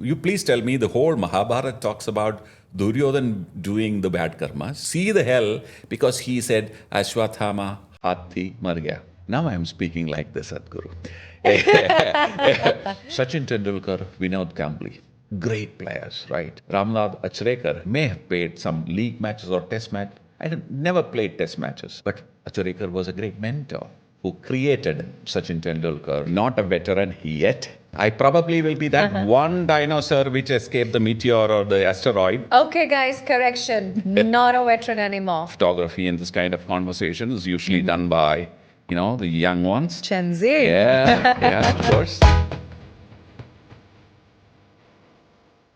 You please tell me, the whole Mahabharata talks about Duryodhan doing the bad karma. See the hell, because he said, Ashwathama Hathi Mar gaya. Now I am speaking like the Sadguru. Sachin Tendulkar, Vinod Kambli, great players, right? Ramnath Achrekar may have played some league matches or test match. I had never played test matches, but Achrekar was a great mentor who created Sachin Tendulkar, not a veteran yet. I probably will be that one dinosaur which escaped the meteor or the asteroid. Okay, guys, correction. Not a veteran anymore. Photography in this kind of conversation is usually done by, the young ones. Gen Z. Yeah, yeah, of course.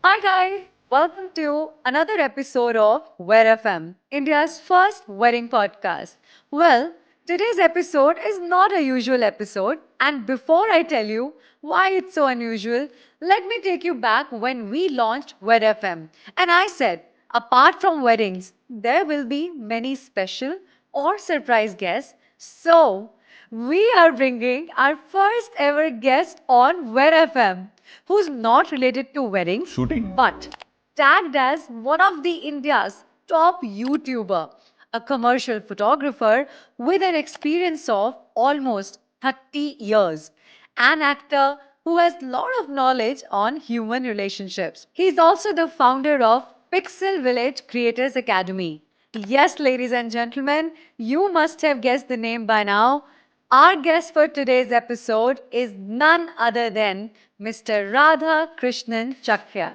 Hi, guys. Welcome to another episode of Where FM, India's first wedding podcast. Well, today's episode is not a usual episode, and before I tell you why it's so unusual, let me take you back when we launched Where FM. And I said, apart from weddings, there will be many special or surprise guests. So, we are bringing our first ever guest on Where FM, who's not related to weddings, Shooting? but tagged as one of the India's top YouTuber, a commercial photographer with an experience of almost 30 years, an actor who has a lot of knowledge on human relationships. He's also the founder of Pixel Village Creators Academy. Yes, ladies and gentlemen, you must have guessed the name by now. Our guest for today's episode is none other than Mr. Radha Krishnan Chakyat.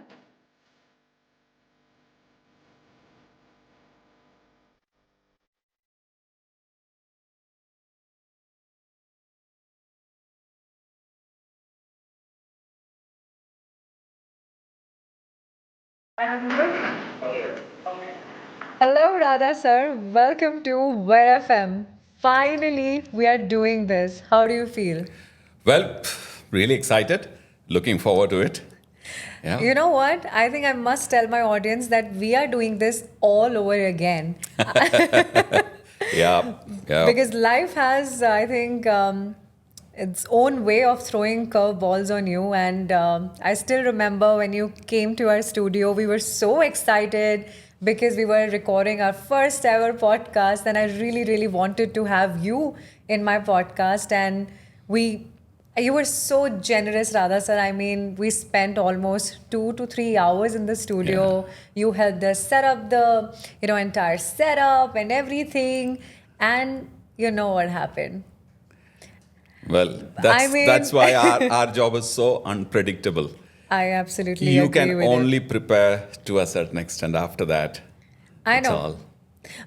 Hello, Radha sir. Welcome to Where FM. Finally, we are doing this. How do you feel? Well, really excited. Looking forward to it. Yeah. You know what? I think I must tell my audience that we are doing this all over again. Yeah. Yeah. Because life has, I think, its own way of throwing curveballs on you. And I still remember when you came to our studio, we were so excited because we were recording our first ever podcast. And I really, really wanted to have you in my podcast. And you were so generous, Radha sir. I mean, we spent almost 2 to 3 hours in the studio. Yeah. You helped us set up the, entire setup and everything. And you know what happened. Well, I mean- that's why our job is so unpredictable. I absolutely You agree can with only it. prepare to a certain extent. After that, I it's know. all.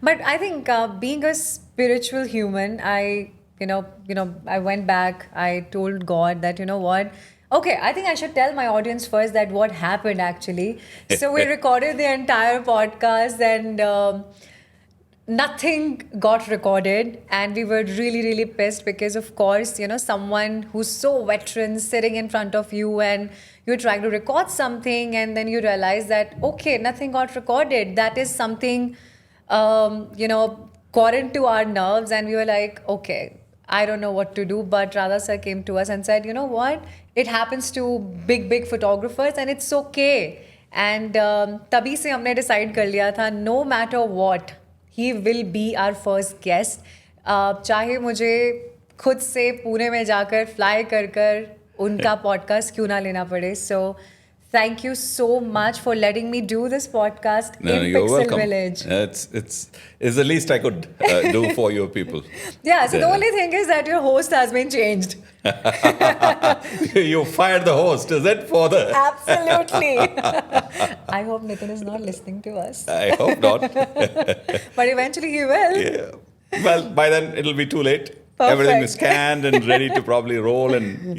But I think being a spiritual human, I went back. I told God that, you know what? Okay, I think I should tell my audience first that what happened actually. So we recorded the entire podcast and nothing got recorded, and we were really, really pissed because, of course, someone who's so veteran sitting in front of you and you're trying to record something, and then you realize that, okay, nothing got recorded. That is something, got into our nerves, and we were like, okay, I don't know what to do. But Radha sir came to us and said, you know what? It happens to big, big photographers, and it's okay. And तभी से हमने decide कर लिया था, no matter what, he will be our first guest. चाहे मुझे खुद से पुणे में जाकर fly कर उनका podcast क्यों ना लेना पड़े. So thank you so much for letting me do this podcast No, in you're Pixel welcome. Village. It's the least I could do for your people. Yeah, so the only thing is that your host has been changed. You fired the host, is it, for the? Absolutely. I hope Nitin is not listening to us. I hope not. But eventually he will. Yeah. Well, by then it'll be too late. Perfect. Everything is scanned and ready to probably roll, and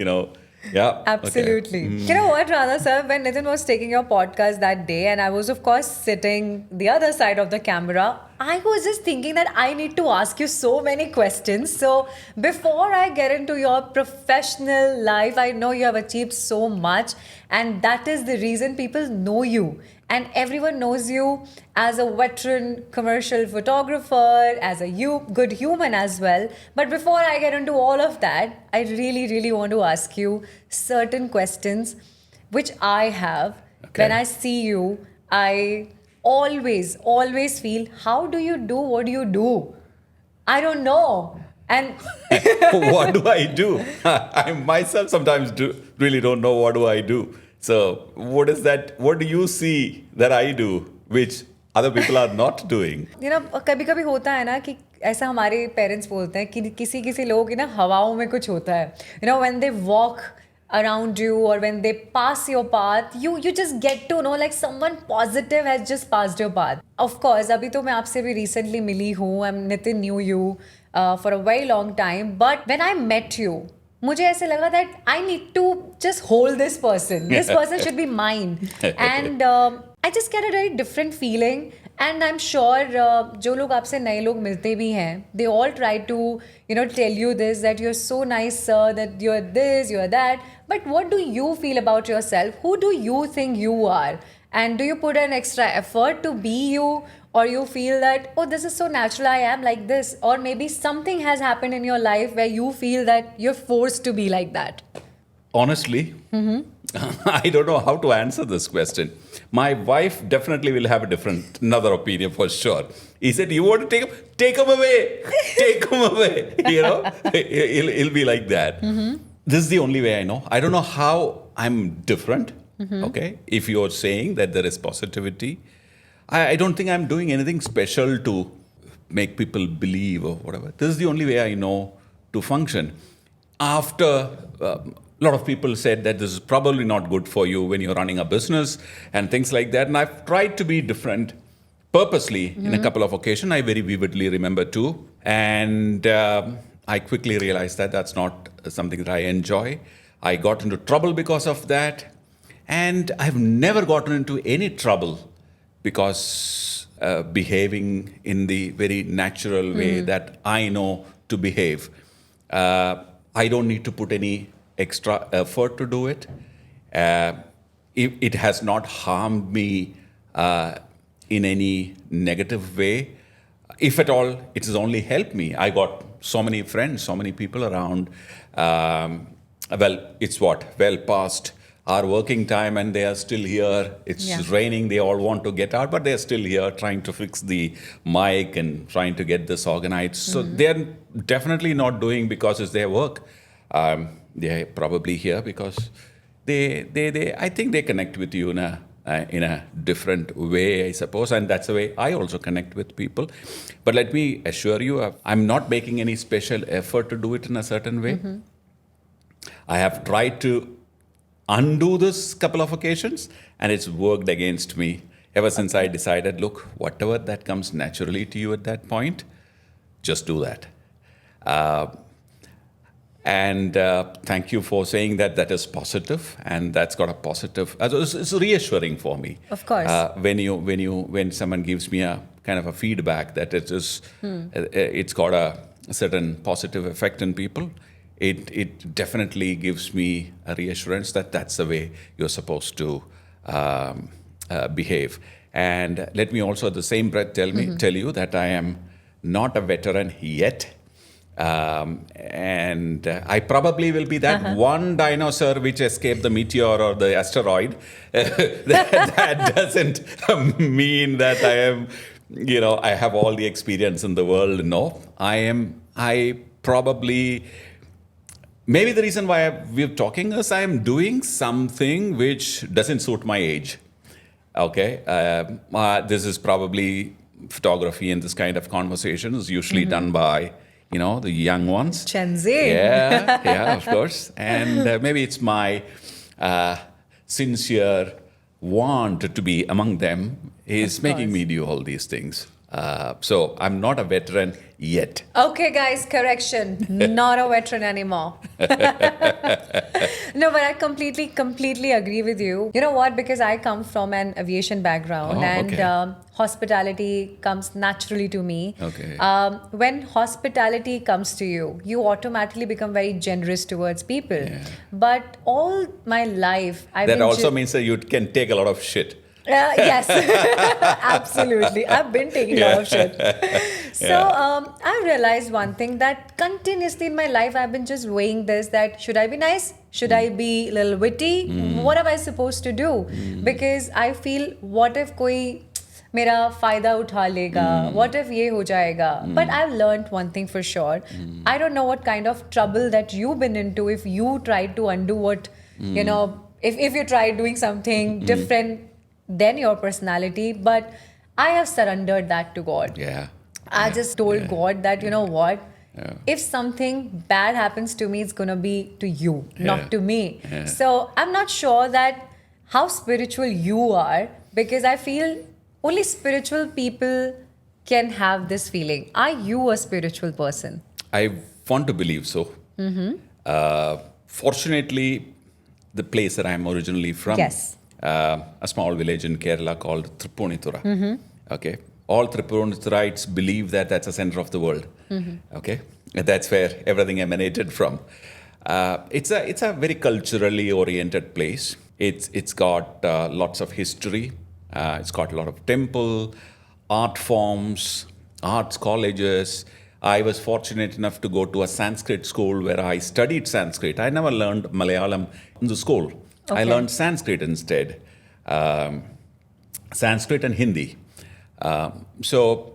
yeah. Absolutely. Okay. You know what, Radha sir, when Nitin was taking your podcast that day, and I was, of course, sitting the other side of the camera, I was just thinking that I need to ask you so many questions. So before I get into your professional life, I know you have achieved so much, and that is the reason people know you. And everyone knows you as a veteran commercial photographer, as a good human as well. But before I get into all of that, I really, really want to ask you certain questions which I have. Okay. When I see you, I always feel, how do you do what you do? I don't know. And What do I do? I myself sometimes really don't know what do I do. So what is that? What do you see that I do, which other people are not doing? कभी कभी होता है ना कि ऐसा हमारे parents बोलते हैं कि किसी किसी लोगों की ना हवाओं में कुछ होता है. When they walk around you or when they pass your path, you just get to know like someone positive has just passed your path. Of course, अभी तो मैं आपसे भी recently मिली हूँ. Nitin knew you for a very long time. But when I met you, मुझे ऐसे लगा that I need to just hold this person. This person should be mine. And I just get a very different feeling. And I'm sure जो लोग आपसे नए लोग मिलते भी हैं, they all try to tell you this, that you're so nice sir, that you're this, you're that. But what do you feel about yourself? Who do you think you are? And do you put an extra effort to be you? Or you feel that, oh, this is so natural, I am like this. Or maybe something has happened in your life where you feel that you're forced to be like that. Honestly, I don't know how to answer this question. My wife definitely will have another opinion for sure. He said, you want to take him away. Take him away. He'll be like that. This is the only way I know. I don't know how I'm different. Okay. If you're saying that there is positivity, I don't think I'm doing anything special to make people believe or whatever. This is the only way I know to function. After a lot of people said that this is probably not good for you when you're running a business and things like that. And I've tried to be different purposely in a couple of occasions. I very vividly remember too. And I quickly realized that that's not something that I enjoy. I got into trouble because of that. And I've never gotten into any trouble because behaving in the very natural way that I know to behave. I don't need to put any extra effort to do it. It has not harmed me in any negative way. If at all, it has only helped me. I got so many friends, so many people around. It's well past our working time and they are still here. It's raining. They all want to get out, but they're still here trying to fix the mic and trying to get this organized. So they're definitely not doing because it's their work. They're probably here because I think they connect with you in a different way, I suppose. And that's the way I also connect with people. But let me assure you, I'm not making any special effort to do it in a certain way. I have tried to undo this couple of occasions and it's worked against me ever since I decided, look, whatever that comes naturally to you at that point, just do that. And thank you for saying that is positive and that's got a positive, it's reassuring for me. Of course. When someone gives me a kind of a feedback that it's got a certain positive effect in people, it definitely gives me a reassurance that that's the way you're supposed to behave. And let me also at the same breath tell you that I am not a veteran yet. And I probably will be that one dinosaur which escaped the meteor or the asteroid. that doesn't mean that I am, I have all the experience in the world. No, I probably, maybe the reason why we're talking is I am doing something which doesn't suit my age. Okay, this is probably photography and this kind of conversation is usually done by the young ones. Gen Z. Yeah, of course. And maybe it's my sincere want to be among them is making me do all these things. So I'm not a veteran yet. Okay, guys, correction. Not a veteran anymore. No, but I completely agree with you. You know what? Because I come from an aviation background and hospitality comes naturally to me. Okay. When hospitality comes to you, you automatically become very generous towards people. Yeah. But all my life, That also means that you can take a lot of shit. Yes, absolutely. I've been taking a lot of shit. So I've realized one thing that continuously in my life, I've been just weighing this that should I be nice? Should I be a little witty? What am I supposed to do? Because I feel what if कोई मेरा फायदा उठा लेगा? What if ये हो जाएगा? But I've learned one thing for sure. I don't know what kind of trouble that you've been into if you tried to undo what, you know, if you tried doing something different than your personality, but I have surrendered that to God. Yeah. I just told God that, you know what, if something bad happens to me, it's going to be to you, not to me. So I'm not sure that how spiritual you are, because I feel only spiritual people can have this feeling. Are you a spiritual person? I want to believe so. Fortunately, the place that I'm originally from, Yes. A small village in Kerala called Triponitura. Okay, all Tripuniturites believe that that's the center of the world. Okay, and that's where everything emanated from. It's a very culturally oriented place. It's got lots of history. It's got a lot of temple, art forms, arts colleges. I was fortunate enough to go to a Sanskrit school where I studied Sanskrit. I never learned Malayalam in the school. I learned Sanskrit instead, Sanskrit and Hindi. So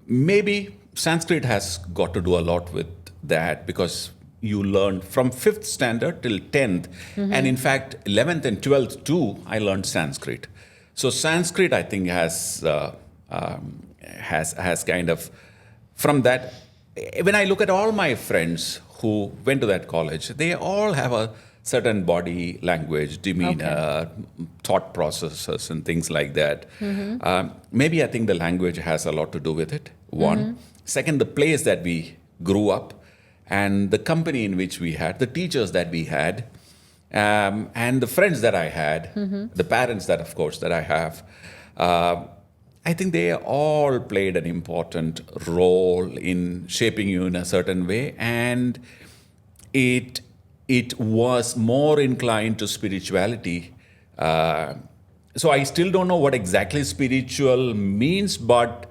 maybe Sanskrit has got to do a lot with that, because you learn from 5th standard till 10th. And in fact, 11th and 12th too, I learned Sanskrit. So Sanskrit, I think, has kind of, from that, when I look at all my friends who went to that college, they all have a certain body language, demeanor, thought processes, and things like that. Maybe I think the language has a lot to do with it, one. Second, the place that we grew up and the company in which we had, the teachers that we had, and the friends that I had, the parents that, of course, that I have. I think they all played an important role in shaping you in a certain way, and it was more inclined to spirituality. So I still don't know what exactly spiritual means, but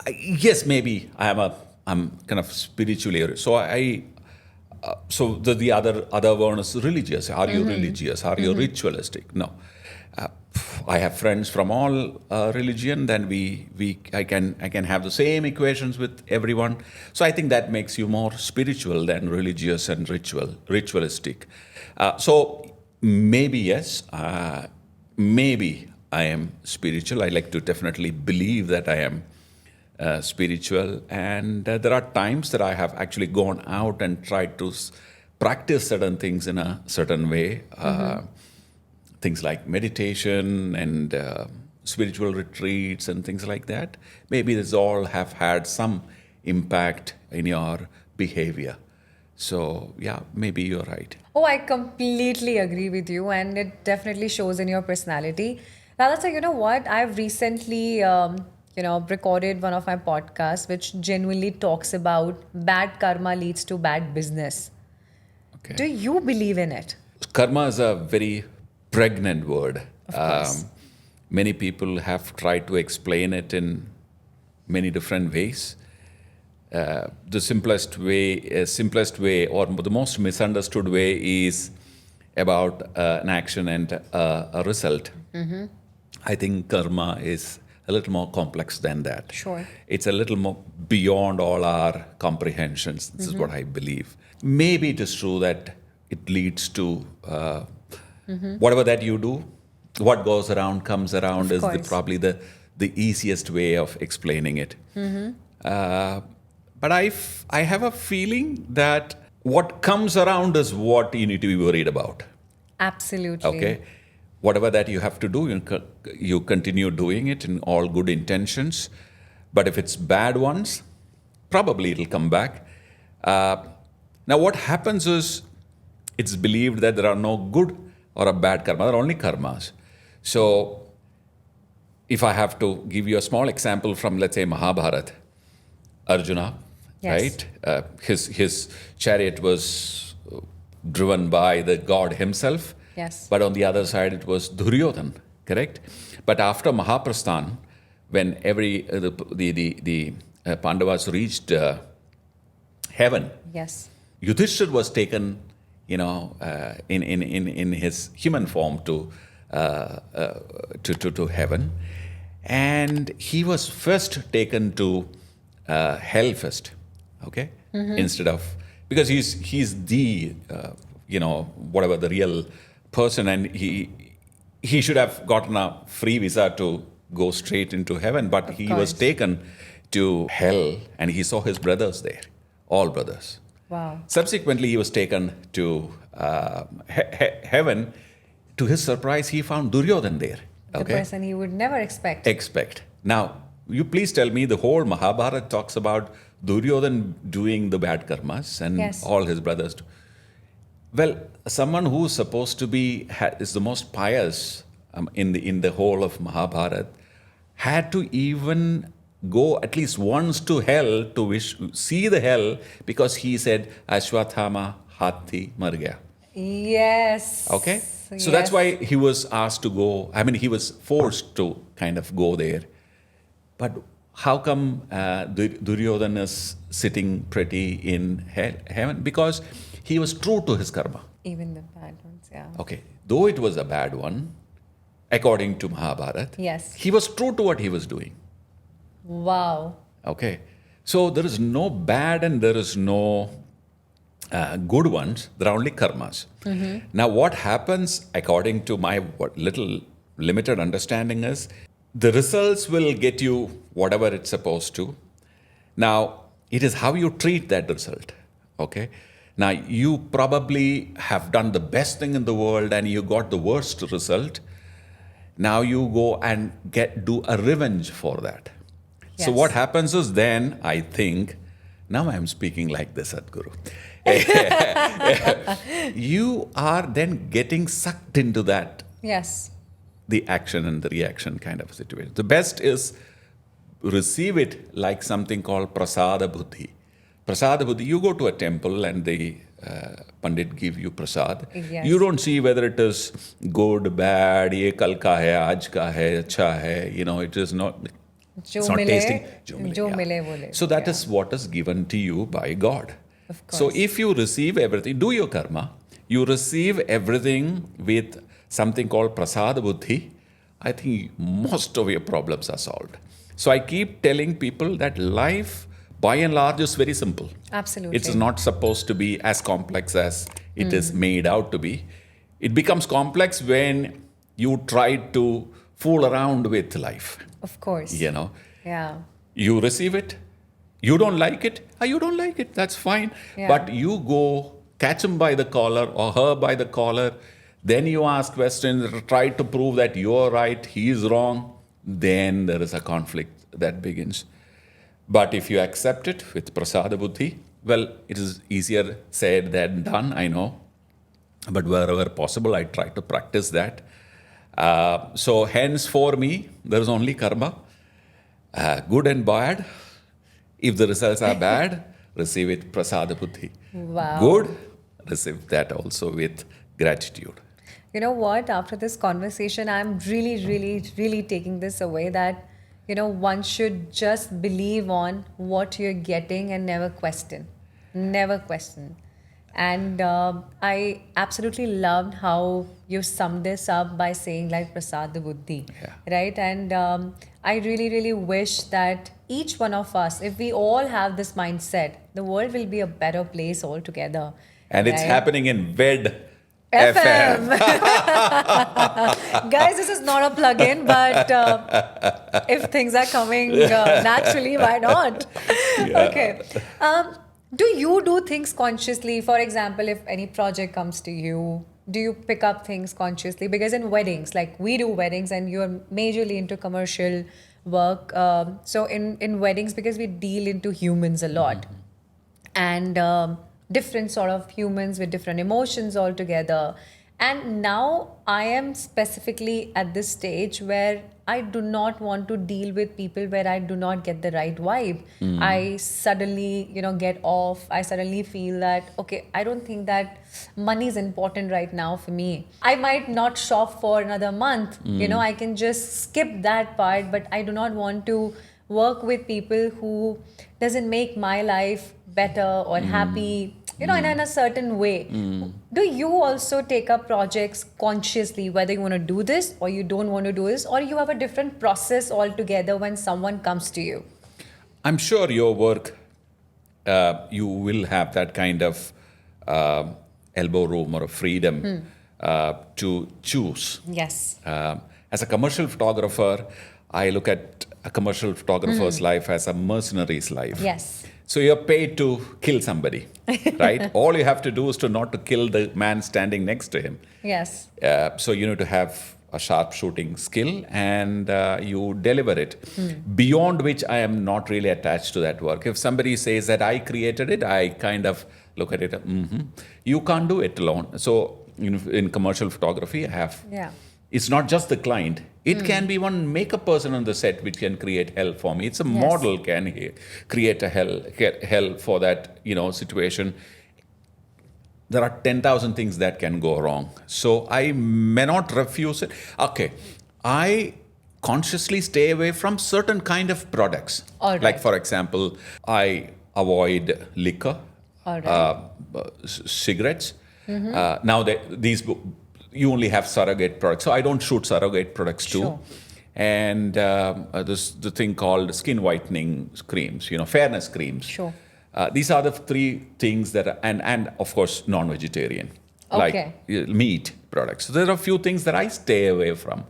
yes, maybe I'm kind of spiritually. So so the other one is religious. Are you religious? Are you ritualistic? No. I have friends from all religion. Then I can have the same equations with everyone. So I think that makes you more spiritual than religious and ritualistic. So maybe yes, maybe I am spiritual. I like to definitely believe that I am spiritual, and there are times that I have actually gone out and tried to practice certain things in a certain way. Things like meditation and spiritual retreats and things like that. Maybe these all have had some impact in your behavior. So yeah, maybe you're right. Oh, I completely agree with you, and it definitely shows in your personality. Radha, so you know what? I've recently, recorded one of my podcasts, which genuinely talks about bad karma leads to bad business. Okay. Do you believe in it? Karma is a very pregnant word. Of course. Many people have tried to explain it in many different ways. The simplest way, or the most misunderstood way, is about an action and a result. I think karma is a little more complex than that. Sure. It's a little more beyond all our comprehensions. This is what I believe. Maybe it is true that it leads to whatever that you do, what goes around comes around, is probably the easiest way of explaining it. But I have a feeling that what comes around is what you need to be worried about. Absolutely. Okay? Whatever that you have to do, you continue doing it in all good intentions. But if it's bad ones, probably it'll come back. Now, what happens is, it's believed that there are no good or a bad karma, there are only karmas. So, if I have to give you a small example from, let's say, Mahabharata, Arjuna, yes. right? His chariot was driven by the god himself. Yes. But on the other side, it was Duryodhan. correct? But after Mahaprasthan, when the Pandavas reached heaven, Yes. Yudhishthir was taken, in his human form to heaven, and he was first taken to hell first, okay, instead of, because he's the whatever the real person, and he should have gotten a free visa to go straight into heaven, but he was taken to hell, and he saw his brothers there, all brothers. Wow. Subsequently, he was taken to heaven. To his surprise, he found Duryodhan there. The Okay? person he would never expect. Now, you please tell me, the whole Mahabharata talks about Duryodhan doing the bad karmas and Yes. all his brothers. Well, someone who's supposed to be is the most pious in the whole of Mahabharata had to even go at least once to hell to see the hell, because he said Ashwathama Hathi Mar gaya. Yes. Okay? So that's why he was asked to go. I mean, he was forced to kind of go there. But how come Duryodhana is sitting pretty in heaven? Because he was true to his karma. Even the bad ones, yeah. Okay. Though it was a bad one, according to Mahabharata, Yes. he was true to what he was doing. Wow. Okay. So there is no bad and there is no good ones. There are only karmas. Now, what happens, according to my little limited understanding, is the results will get you whatever it's supposed to. Now, it is how you treat that result. Okay. Now, you probably have done the best thing in the world and you got the worst result. Now you go and do a revenge for that. So Yes. what happens is then, I think, now I'm speaking like the Sadguru. You are then getting sucked into that, Yes. the action and the reaction kind of situation. The best is receive it like something called Prasada Budhi. Prasada Budhi, you go to a temple and the Pandit give you Prasad. Yes. You don't see whether it is good, bad, ye kal ka hai, aaj ka hai, acha hai. It is not, Jo it's not mile, tasting. jo mile bole. So that Yeah. is what is given to you by God. Of So course. if you receive everything, do your karma, you receive everything with something called Prasad Buddhi, I think most of your problems are solved. So I keep telling people that life, by and large, is very simple. Absolutely. It's not supposed to be as complex as it is made out to be. It becomes complex when you try to fool around with life. Of course. Yeah. You receive it, you don't like it, you don't like it, that's fine. Yeah. But you go catch him by the collar or her by the collar, then you ask questions, try to prove that you're right, he is wrong, then there is a conflict that begins. But if you accept it with Prasada Buddhi, well, it is easier said than done, I know. But wherever possible, I try to practice that. So hence for me, there is only karma, good and bad. If the results are bad, receive it Prasada Buddhi. Wow. Good, receive that also with gratitude. You know what? After this conversation, I'm really, really, really taking this away that, one should just believe on what you're getting and never question. Never question. And I absolutely loved how you summed this up by saying like Prasad Buddhi, Yeah. right? And I really, really wish that each one of us, if we all have this mindset, the world will be a better place altogether. And it's right? happening in VED FM. Guys, this is not a plug-in, but if things are coming naturally, why not? Okay. Do you do things consciously? For example, if any project comes to you, do you pick up things consciously? Because in weddings, like we do weddings and you're majorly into commercial work. So in weddings, because we deal into humans a lot and different sort of humans with different emotions altogether. And now I am specifically at this stage where I do not want to deal with people where I do not get the right vibe. I suddenly, get off. I suddenly feel that, okay, I don't think that money is important right now for me. I might not shop for another month. I can just skip that part, but I do not want to work with people who doesn't make my life better or happy, in a certain way. Do you also take up projects consciously, whether you want to do this or you don't want to do this, or you have a different process altogether when someone comes to you? I'm sure your work, you will have that kind of elbow room or a freedom to choose. Yes. As a commercial photographer, I look at a commercial photographer's life as a mercenary's life. Yes. So you're paid to kill somebody, right? All you have to do is to not to kill the man standing next to him. Yes. So you need to have a sharp shooting skill and you deliver it. Beyond which I am not really attached to that work. If somebody says that I created it, I kind of look at it. You can't do it alone. So in commercial photography, I have. Yeah. It's not just the client. It can be one makeup person on the set which can create hell for me. It's a model can create a hell for that situation. There are 10,000 things that can go wrong. So I may not refuse it. Okay, I consciously stay away from certain kind of products. All right. Like for example, I avoid liquor, All right. cigarettes. Now these you only have surrogate products. So I don't shoot surrogate products too. Sure. And there's the thing called skin whitening creams, fairness creams. Sure. These are the three things that, and of course, non-vegetarian, Okay. like meat products. So there are a few things that I stay away from.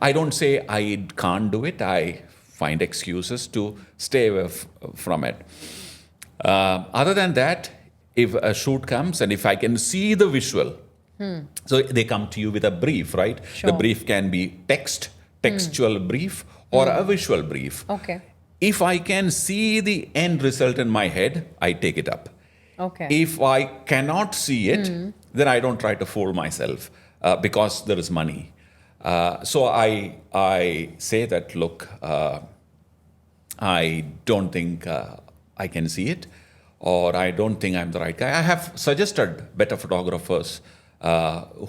I don't say I can't do it. I find excuses to stay away from it. Other than that, if a shoot comes and if I can see the visual, so they come to you with a brief, right? Sure. The brief can be textual brief or a visual brief. Okay. If I can see the end result in my head, I take it up. Okay. If I cannot see it, then I don't try to fool myself because there is money. So I say that, look, I don't think I can see it, or I don't think I'm the right guy. I have suggested better photographers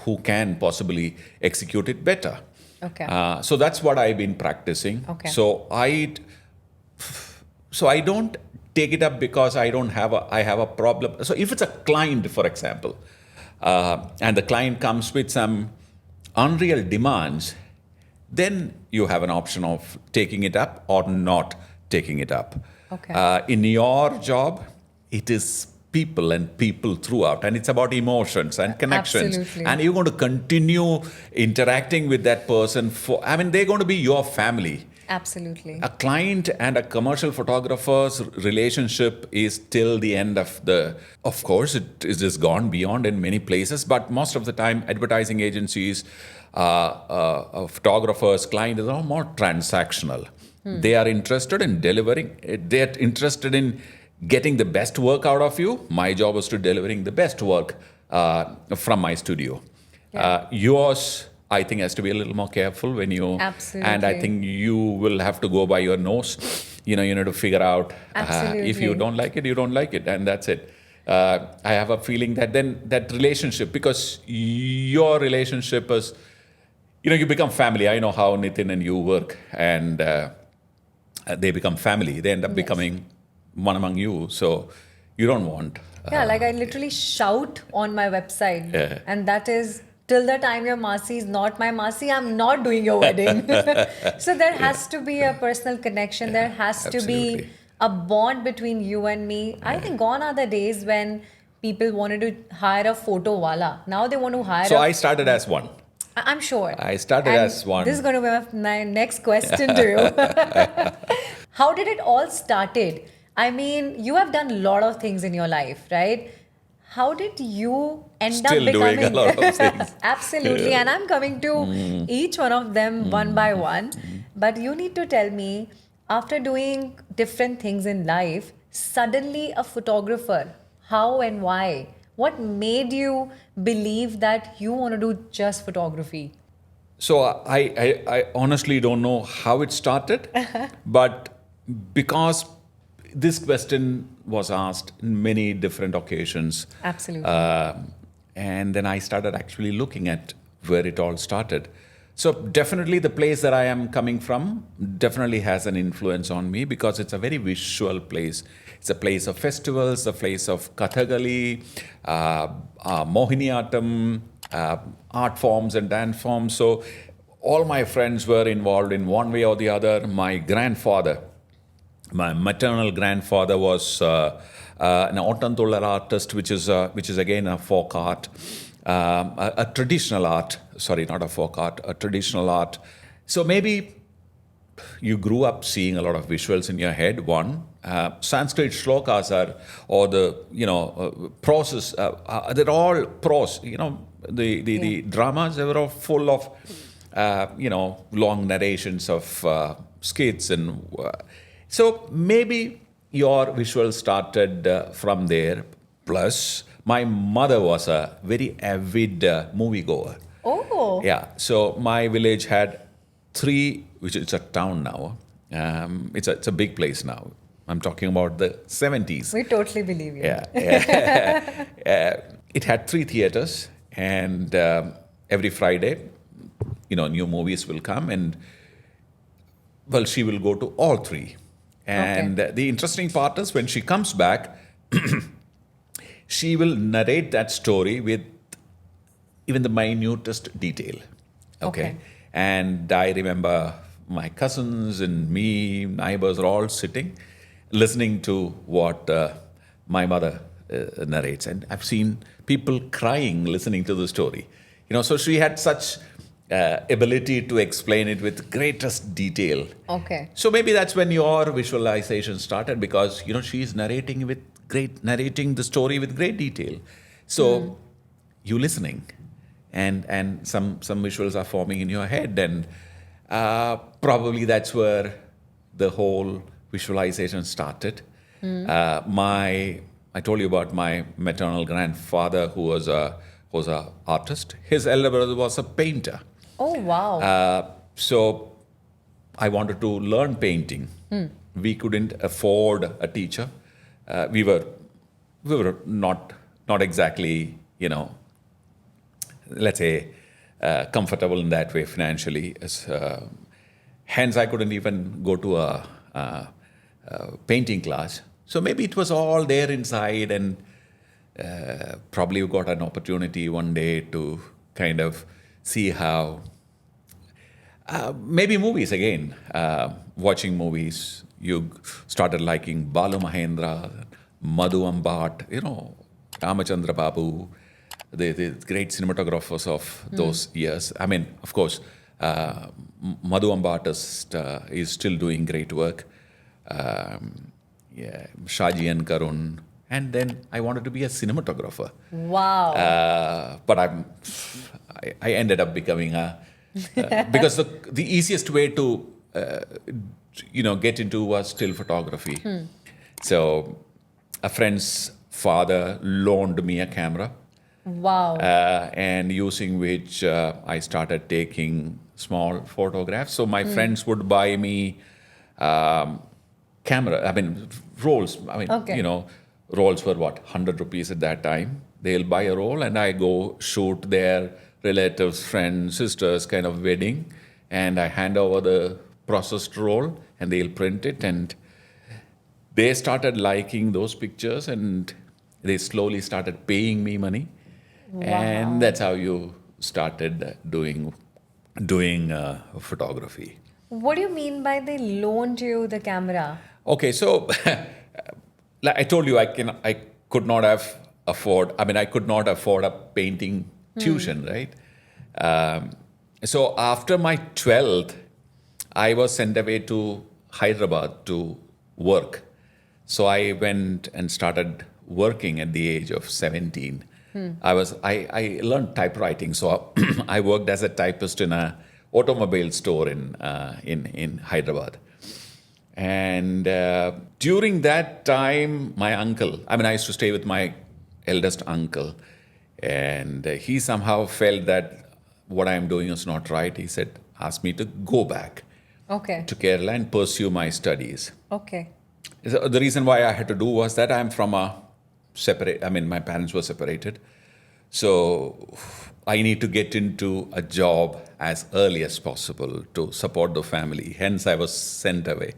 who can possibly execute it better. Okay. So that's what I've been practicing. Okay. So I don't take it up because I have a problem. So if it's a client, for example, and the client comes with some unreal demands, then you have an option of taking it up or not taking it up. Okay. In your job, it is people and people throughout, and it's about emotions and connections. Absolutely. And you're going to continue interacting with that person they're going to be your family. Absolutely. A client and a commercial photographer's relationship is till the end of course, it is just gone beyond in many places, but most of the time, advertising agencies, photographers, clients are more transactional. They are interested in delivering, they're interested in getting the best work out of you. My job is to delivering the best work from my studio. Yeah. Yours, I think, has to be a little more careful when you. Absolutely. And I think you will have to go by your nose. You need to figure out if you don't like it, you don't like it, and that's it. I have a feeling that then that relationship, because your relationship is, you become family. I know how Nitin and you work, and they become family. They end up becoming one among you. So you don't want. Yeah, like I literally shout on my website, Yeah. and that is, till the time your Masi is not my Masi, I'm not doing your wedding. So there has to be a personal connection. There has to be Absolutely. a bond between you and me. I think gone are the days when people wanted to hire a photo wala. Now they want to hire So I started as one. I'm sure. I started And as one. This is going to be my next question to you. How did it all started? I mean, you have done a lot of things in your life, right? How did you end Still up becoming... doing a lot of things. Absolutely. Yeah. And I'm coming to each one of them one by one. But you need to tell me, after doing different things in life, suddenly a photographer, how and why? What made you believe that you want to do just photography? So I honestly don't know how it started, but because this question was asked in many different occasions, Absolutely. and then I started actually looking at where it all started. So definitely the place that I am coming from definitely has an influence on me because it's a very visual place. It's a place of festivals, a place of Kathakali, Mohiniyattam, art forms and dance forms. So all my friends were involved in one way or the other. My maternal grandfather was an Ottanthular artist, which is again a folk art, a traditional art. Sorry, not a folk art, a traditional art. So maybe you grew up seeing a lot of visuals in your head. One, Sanskrit shlokas are, or the prose, they're all prose. The dramas, they were all full of long narrations of skits and. So maybe your visual started from there. Plus, my mother was a very avid moviegoer. Oh. Yeah. So my village had three, which is a town now. It's a big place now. I'm talking about the 70s. We totally believe you. Yeah. It had three theaters, and every Friday, new movies will come, and well, she will go to all three. And the interesting part is when she comes back, she will narrate that story with even the minutest detail. Okay. And I remember my cousins and me, neighbors are all sitting, listening to what my mother narrates. And I've seen people crying listening to the story. So she had such ability to explain it with greatest detail. Okay. So maybe that's when your visualization started because she's narrating the story with great detail. So you listening, and some visuals are forming in your head, and probably that's where the whole visualization started. I told you about my maternal grandfather who was a artist. His elder brother was a painter. Oh, wow. So I wanted to learn painting. We couldn't afford a teacher. We were not exactly, let's say, comfortable in that way financially. Hence, I couldn't even go to a painting class. So maybe it was all there inside, and probably you got an opportunity one day to kind of see how maybe movies again, watching movies. You started liking Balu Mahendra, Madhu Ambat, Ramachandra Babu, the great cinematographers of those years. I mean, of course, Madhu Ambat is still doing great work. Shaji and Karun. And then I wanted to be a cinematographer. Wow. But I ended up becoming because the easiest way to get into was still photography. So a friend's father loaned me a camera. Wow. And using which I started taking small photographs. So my friends would buy me rolls. Rolls were what, 100 rupees at that time. They'll buy a roll and I go shoot their relatives, friends, sisters kind of wedding. And I hand over the processed roll and they'll print it. And they started liking those pictures and they slowly started paying me money. Wow. And that's how you started doing photography. What do you mean by they loaned you the camera? Okay, so like I told you, I could not afford a painting tuition, right? So after my 12th, I was sent away to Hyderabad to work. So I went and started working at the age of 17. I learned typewriting, so I worked as a typist in a automobile store in Hyderabad. And during that time, my uncle, I used to stay with my eldest uncle. And he somehow felt that what I am doing is not right. He said, asked me to go back Okay. to Kerala and pursue my studies. Okay. So the reason why I had to do was that I'm from a separate, I mean, my parents were separated. So I need to get into a job as early as possible to support the family. Hence, I was sent away.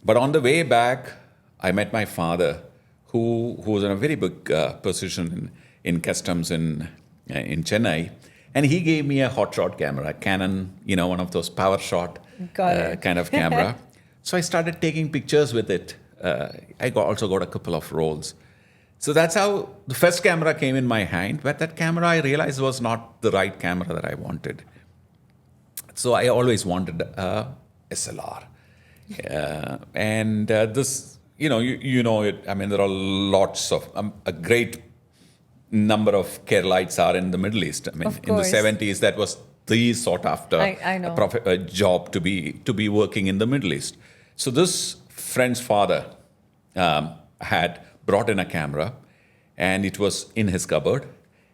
But on the way back, I met my father, who was in a very big position in customs in Chennai. And he gave me a hot shot camera, Canon, one of those power shot Got it. kind of camera. So I started taking pictures with it. Also got a couple of rolls. So that's how the first camera came in my hand. But that camera, I realized, was not the right camera that I wanted. So I always wanted a SLR. And this, you know it. I mean, there are lots of, a great number of Keralites are in the Middle East. I mean, Of in the course. 70s, that was the sought after I know. a job to be working in the Middle East. So this friend's father had brought in a camera, and it was in his cupboard,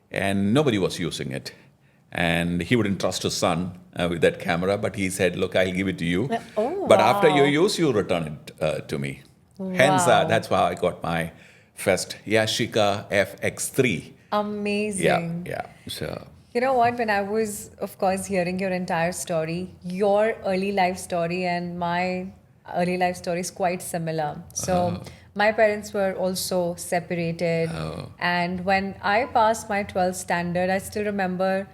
and nobody was using it. And he wouldn't trust his son with that camera, but he said, "Look, I'll give it to you. Oh, But after wow. you use, you return it to me." Hence, Wow. that's how I got my first Yashica FX3. Amazing. Yeah. So You know what? When I was, of course, hearing your entire story, your early life story and my early life story is quite similar. So, my parents were also separated. And when I passed my 12th standard, I still remember.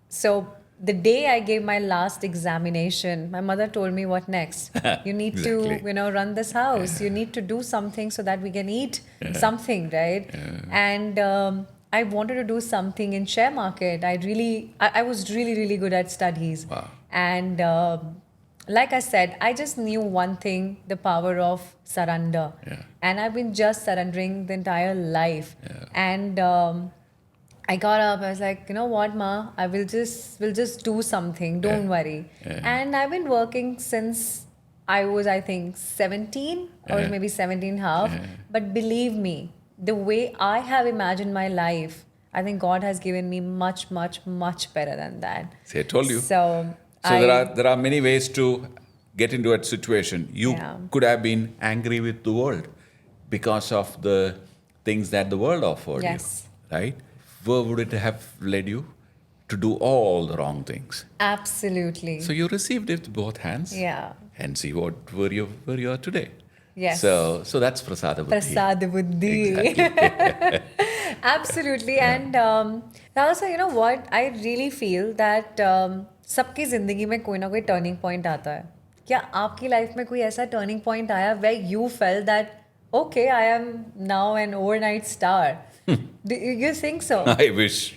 So, the day I gave my last examination, my mother told me, what next? You need Exactly. to, run this house. You need to do something so that we can eat something, right? And I wanted to do something in share market. I was really good at studies. Wow. And like I said, I just knew one thing, the power of surrender. Yeah. And I've been just surrendering the entire life. And I got up, I was like, you know what, Ma, we'll just do something, don't worry. And I've been working since I was, I think, 17 or maybe 17 and a half. But believe me, the way I have imagined my life, I think God has given me much better than that. See, I told you. So there are many ways to get into a situation. You Yeah. could have been angry with the world because of the things that the world offered Yes. you, right? Where would it have led you? To do all the wrong things. Absolutely. So you received it with both hands. Yeah. And see where you are today. Yes. So that's Prasad Buddhi. Prasad Budhi. Exactly. Absolutely. And also, you know what? I really feel that सबकी जिंदगी में कोई ना कोई turning point आता है. क्या आपकी लाइफ में कोई ऐसा टर्निंग पॉइंट आया where you felt that okay, I am now an overnight star? Do you think so? I wish.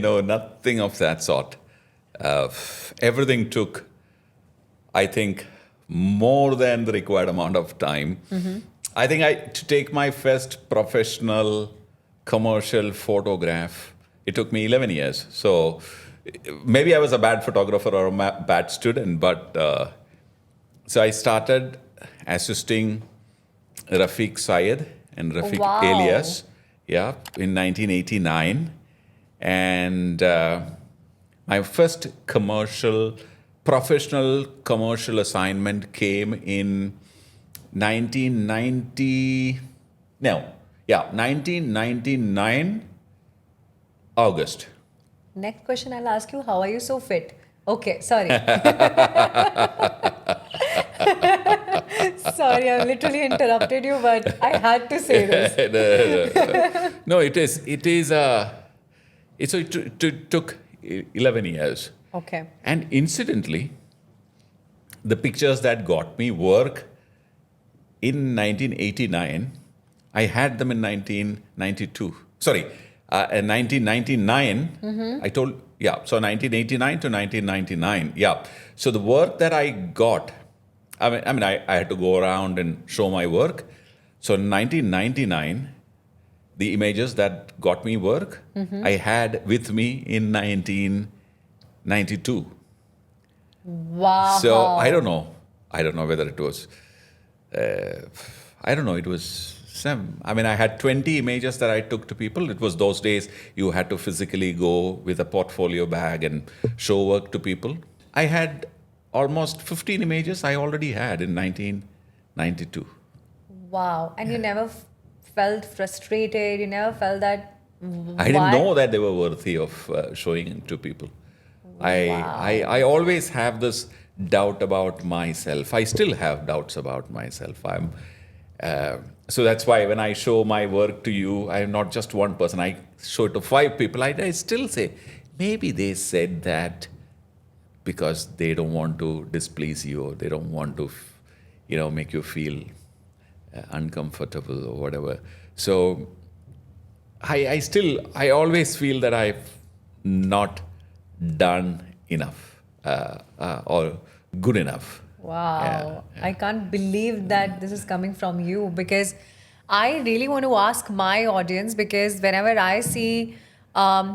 No, nothing of that sort. Everything took, I think, more than the required amount of time. I think to take my first professional commercial photograph, it took me 11 years. So maybe I was a bad photographer or a bad student, but so I started assisting Rafiq Syed and Rafiq Wow. Elias, in 1989. And my first professional commercial assignment came in 1999 August. Next question I'll ask you, how are you so fit? Okay, sorry. Sorry, I've literally interrupted you, but I had to say this. No, it is. It took 11 years. Okay. And incidentally, the pictures that got me work in 1989, I had them in 1992. Sorry, in 1999. I told, so 1989 to 1999. So the work that I got, I had to go around and show my work. So in 1999, the images that got me work, I had with me in 1992. Wow. So I don't know whether it was I don't know, it was some. I mean, I had 20 images that I took to people. It was those days you had to physically go with a portfolio bag and show work to people. I had almost 15 images I already had in 1992. Wow. And you never felt frustrated. You never felt that. I didn't know that they were worthy of showing to people. I always have this doubt about myself. I still have doubts about myself. So that's why when I show my work to you, I'm not just one person. I show it to 5 people. I still say, maybe they said that because they don't want to displease you, or they don't want to, make you feel uncomfortable or whatever. So I always feel that I've not done enough or good enough. Wow. I can't believe that this is coming from you, because I really want to ask my audience, because whenever I see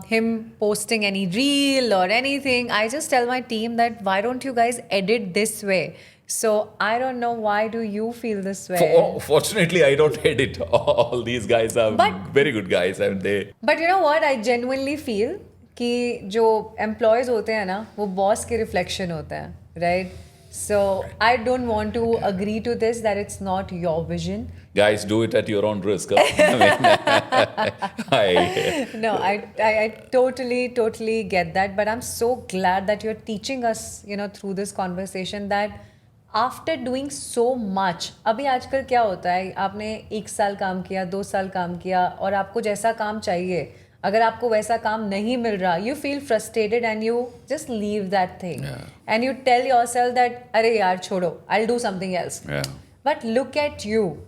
him posting any reel or anything, I just tell my team that why don't you guys edit this way? So I don't know, why do you feel this way? Fortunately, I don't edit. All these guys are very good guys, and they. But you know what? I genuinely feel कि जो employees होते हैं ना, वो boss के reflection होते हैं, right? So I don't want to agree to this that it's not your vision. Guys, do it at your own risk. Huh? No, I totally get that. But I'm so glad that you're teaching us, through this conversation, that after doing so much, अभी आजकल क्या होता है, आपने 1 साल काम किया, 2 साल काम किया, और आपको जैसा काम चाहिए, अगर आपको वैसा काम नहीं मिल रहा, you feel frustrated and you just leave that thing. Yeah. And you tell yourself that, अरे यार छोड़ो, I'll do something else. Yeah. But look at you,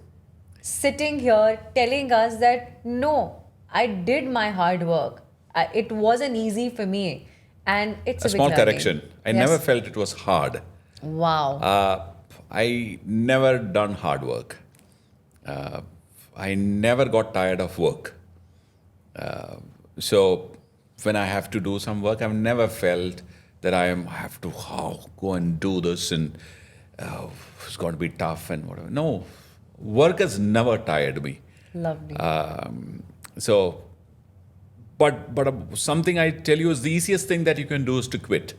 sitting here telling us that, no, I did my hard work. It wasn't easy for me. And it's a big small learning. correction. I Yes. never felt it was hard. Wow. I never done hard work. I never got tired of work. So when I have to do some work, I've never felt that I have to go and do this and it's going to be tough and whatever. No, work has never tired me. Lovely. But something I tell you is the easiest thing that you can do is to quit.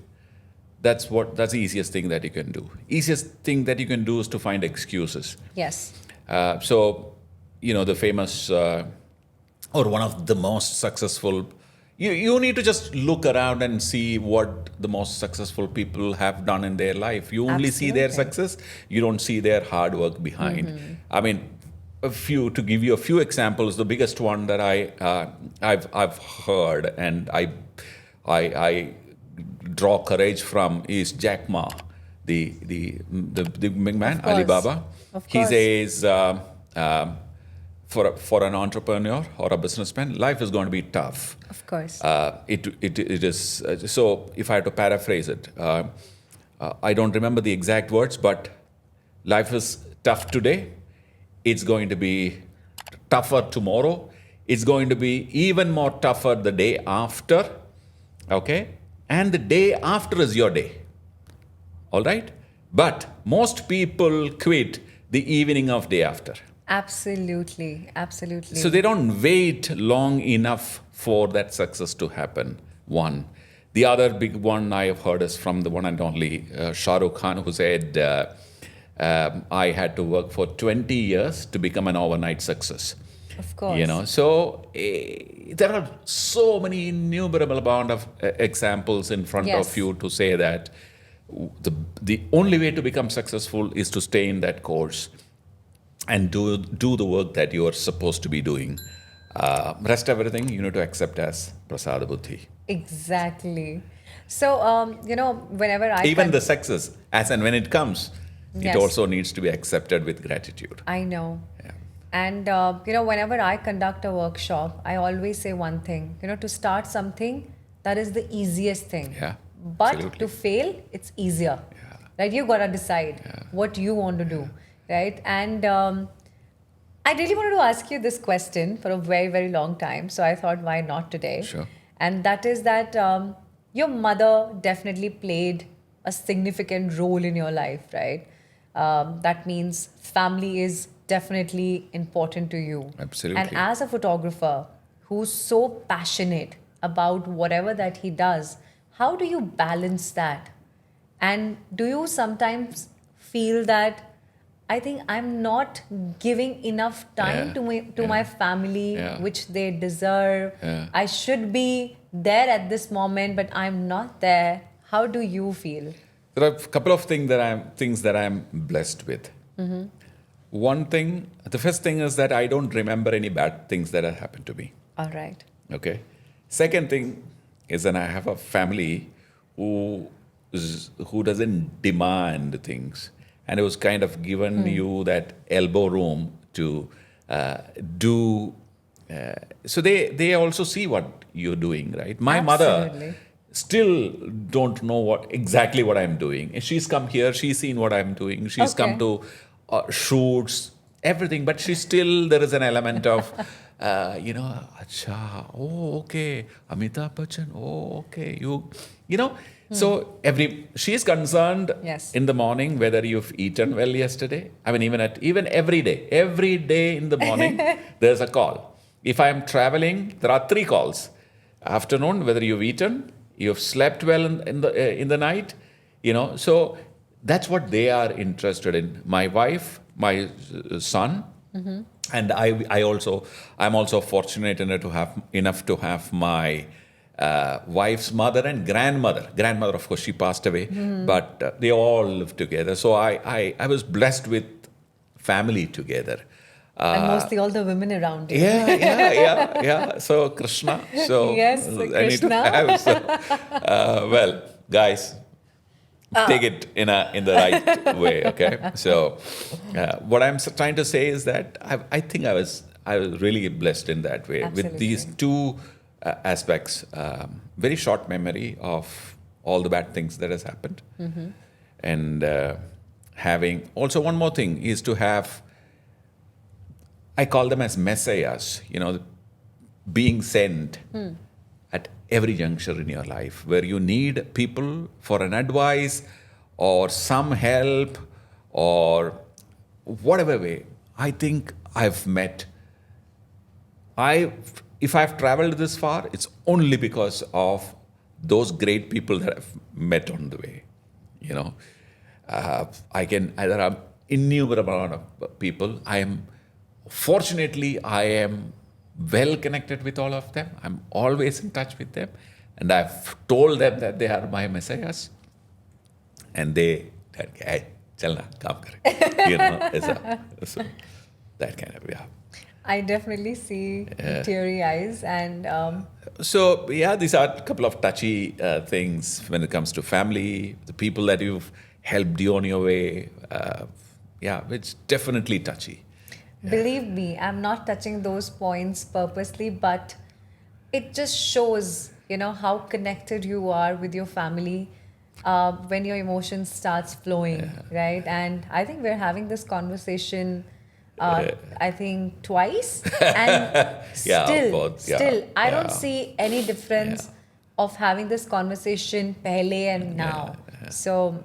That's the easiest thing that you can do. Easiest thing that you can do is to find excuses. Yes. So, the famous or one of the most successful. You need to just look around and see what the most successful people have done in their life. You only see their success. You don't see their hard work behind. Mm-hmm. I mean, to give you a few examples, the biggest one that I've heard and I draw courage from is Jack Ma, the big man, Alibaba. Of He course. says for an entrepreneur or a businessman, life is going to be tough. Of course. It is so. If I had to paraphrase it, I don't remember the exact words, but life is tough today. It's going to be tougher tomorrow. It's going to be even more tougher the day after. Okay? And the day after is your day. All right? But most people quit the evening of day after. Absolutely. So they don't wait long enough for that success to happen. One. The other big one I have heard is from the one and only Shah Rukh Khan, who said, I had to work for 20 years to become an overnight success. Of course. So there are so many innumerable amount of examples in front of you to say that the only way to become successful is to stay in that course and do the work that you are supposed to be doing. Rest everything you need to accept as Prasad Budhi. Exactly. So, whenever I... Even the success, as and when it comes, Yes. it also needs to be accepted with gratitude. I know. Yeah. And, whenever I conduct a workshop, I always say one thing, to start something, that is the easiest thing. Yeah, But absolutely. to fail, it's easier. Yeah. Right? You got to decide what you want to do. Right? And I really wanted to ask you this question for a very, very long time. So I thought, why not today? Sure. And that is that your mother definitely played a significant role in your life, right? That means family is definitely important to you. Absolutely. And as a photographer who's so passionate about whatever that he does, how do you balance that? And do you sometimes feel that I think I'm not giving enough time to my family, which they deserve? I should be there at this moment, but I'm not there. How do you feel? There are a couple of things that I'm blessed with. One thing, the first thing is that I don't remember any bad things that have happened to me. All right. Okay. Second thing is that I have a family who doesn't demand things, and it was kind of given you that elbow room to do. So they also see what you're doing, right? My Absolutely. mother still don't know exactly what I'm doing. She's come here, she's seen what I'm doing. She's come to shoots, everything, but there is an element of, acha, oh, okay, Amitabh Bachchan, oh, okay, so she is concerned in the morning whether you've eaten well yesterday. I mean, even every day in the morning, there's a call. If I'm traveling, there are 3 calls. Afternoon, whether you've eaten, you've slept well in the night, so that's what they are interested in. My wife, my son, and I'm also fortunate enough to have my wife's mother and grandmother. Grandmother, of course, she passed away, but they all live together. So I was blessed with family together. And mostly all the women around you. Yeah. So Krishna. So yes, I need to Krishna. have. Well, guys, take it in the right way. Okay. So what I'm trying to say is that I think I was really blessed in that way. Absolutely. With these 2 aspects. Very short memory of all the bad things that has happened, and having also one more thing is to have. I call them as messiahs, being sent at every juncture in your life where you need people for an advice or some help or whatever way. I think I've met. If I've traveled this far, it's only because of those great people that I've met on the way. There are innumerable amount of people. Fortunately, I am well connected with all of them. I'm always in touch with them. And I've told them that they are my messiahs. And they, hey, chalna, kaam kare. So that kind of, I definitely see teary eyes and... So, these are a couple of touchy things when it comes to family, the people that you've helped you on your way. It's definitely touchy. Believe me, I'm not touching those points purposely, but it just shows, how connected you are with your family when your emotions starts flowing, right? And I think we're having this conversation, I think twice, and still, I don't see any difference of having this conversation pehle and now. So,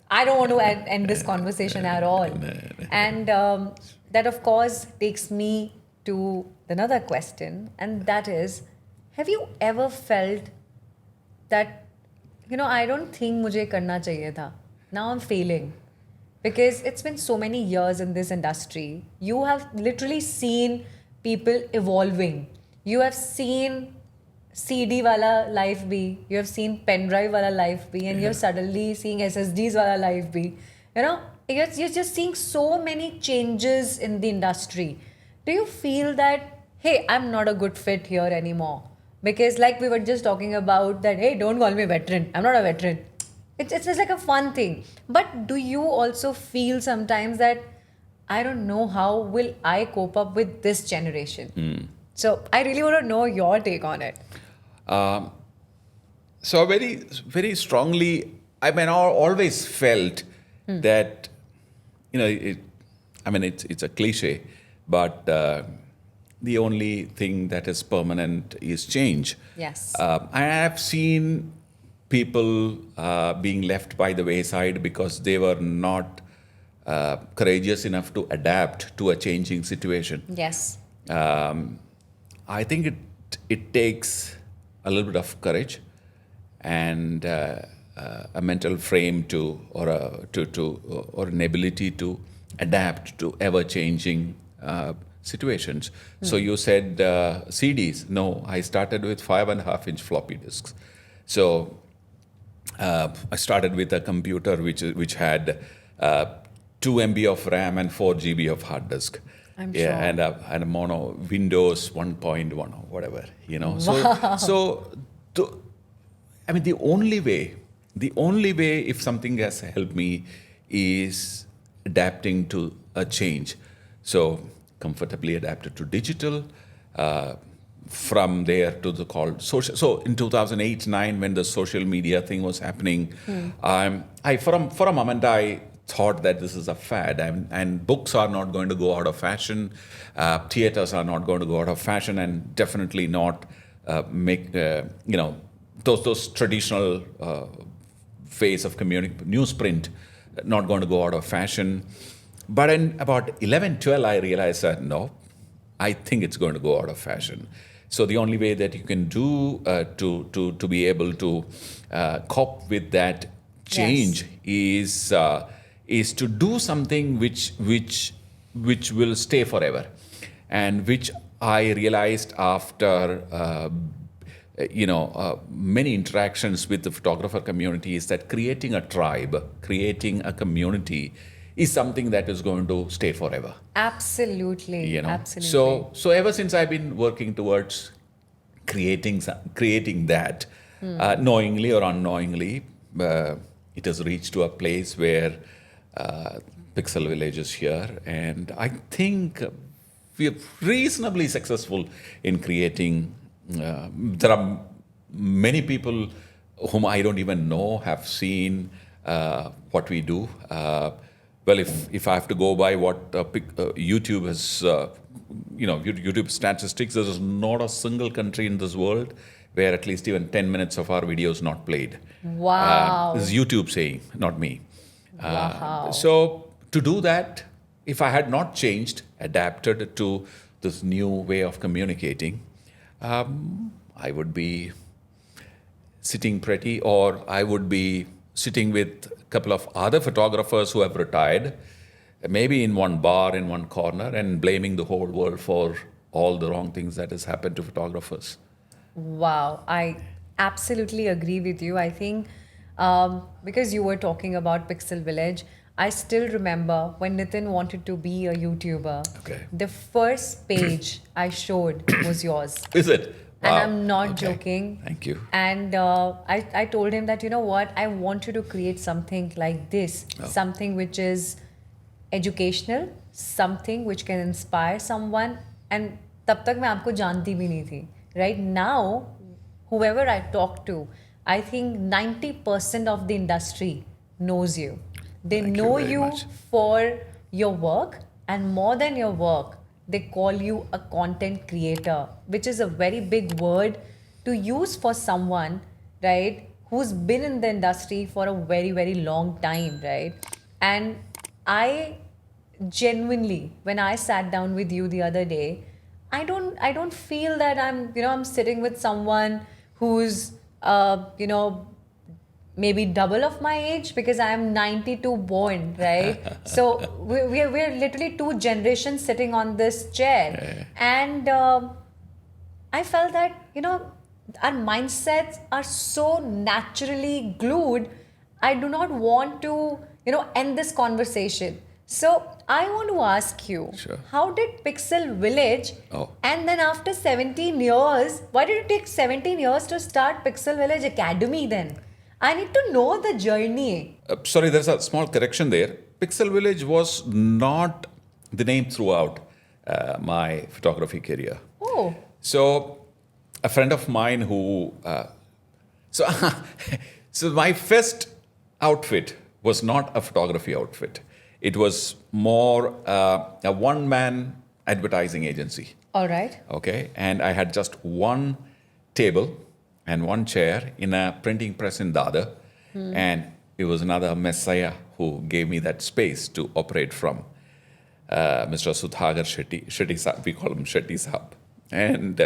I don't want to end this conversation at all. And that, of course, takes me to another question. And that is, have you ever felt that, I don't think mujhe karna chahiye tha. Now I'm failing. Because it's been so many years in this industry. You have literally seen people evolving. You have seen CD wala life bhi, you have seen pen drive wala life bhi, and you're suddenly seeing SSDs wala life bhi. You're just seeing so many changes in the industry. Do you feel that, hey, I'm not a good fit here anymore? Because like we were just talking about that, hey, don't call me veteran. I'm not a veteran. It's just like a fun thing. But do you also feel sometimes that, I don't know how will I cope up with this generation? So I really want to know your take on it. So very, very strongly, I always felt that, it's a cliche, but the only thing that is permanent is change. Yes. I have seen people being left by the wayside because they were not courageous enough to adapt to a changing situation. Yes. I think it takes a little bit of courage and a mental frame or an ability to adapt to ever changing situations. So you said CDs. No, I started with 5.5-inch floppy disks. So I started with a computer which had 2 MB of RAM and 4 GB of hard disk. I'm yeah, sure. and a mono Windows 1.1 or whatever, Wow. I mean, the only way if something has helped me is adapting to a change. So comfortably adapted to digital. From there to the called social. So in 2008-9, when the social media thing was happening, I for a moment I thought that this is a fad, and books are not going to go out of fashion, theaters are not going to go out of fashion, and definitely not make those traditional ways of newsprint not going to go out of fashion. But in about 11-12, I realized that no, I think it's going to go out of fashion. So the only way that you can do to be able to cope with that change is to do something which will stay forever, and which I realized after many interactions with the photographer community is that creating a tribe, creating a community is something that is going to stay forever. Absolutely. Absolutely. So ever since I've been working towards creating that, knowingly or unknowingly, it has reached to a place where Pixel Village is here, and I think we are reasonably successful in creating. There are many people whom I don't even know have seen what we do. Well, if I have to go by what YouTube has, YouTube statistics, there is not a single country in this world where at least even 10 minutes of our video is not played. Wow. This is YouTube saying, not me. Wow. So to do that, if I had not changed, adapted to this new way of communicating, I would be sitting pretty, or I would be sitting with a couple of other photographers who have retired, maybe in one bar in one corner, and blaming the whole world for all the wrong things that has happened to photographers. Wow, I absolutely agree with you. I think because you were talking about Pixel Village, I still remember when Nitin wanted to be a YouTuber. Okay. The first page I showed was yours. Is it? And Wow. I'm not Okay. joking. Thank you. And I told him that, you know what, I want you to create something like this, something which is educational, something which can inspire someone. And तब तक मैं आपको जानती भी नहीं थी. Right now, whoever I talk to, I think 90% of the industry knows you. They Thank you know very you much. for your work, and more than your work, they call you a content creator, which is a very big word to use for someone, right, who's been in the industry for a very, very long time, right? And I genuinely, when I sat down with you the other day, I don't feel that I'm sitting with someone who's maybe double of my age, because I'm 92 born, right? So we're literally two generations sitting on this chair. And I felt that, our mindsets are so naturally glued. I do not want to, end this conversation. So I want to ask you, Sure. how did Pixel Village, and then after 17 years, why did it take 17 years to start Pixel Village Academy then? I need to know the journey. Sorry, there's a small correction there. Pixel Village was not the name throughout my photography career. Oh. So, a friend of mine who, so my first outfit was not a photography outfit. It was more a one-man advertising agency. All right. Okay, and I had just one table and one chair in a printing press in Dada, and it was another messiah who gave me that space to operate from. Mr. Sudhagar Shetty Saab, we call him Shetty Saab. And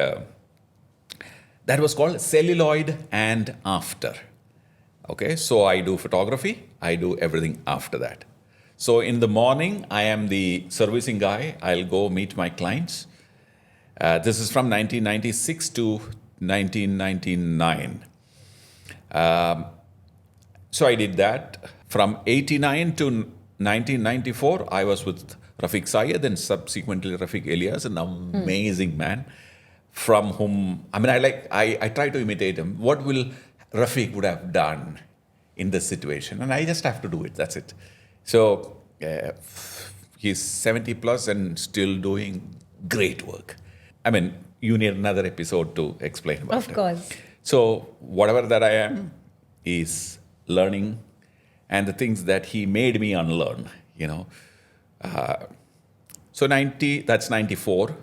that was called Celluloid and After. Okay, so I do photography, I do everything after that. So in the morning, I am the servicing guy. I'll go meet my clients. This is from 1996 to 1999. So I did that. From 89 to 1994, I was with Rafiq Syed and subsequently Rafiq Elias, an amazing man from whom, I try to imitate him. What will Rafiq would have done in this situation? And I just have to do it, that's it. So he's 70 plus and still doing great work. I mean, you need another episode to explain about it. Of course. So whatever that I am is learning, and the things that he made me unlearn, you know. So 90, that's 94.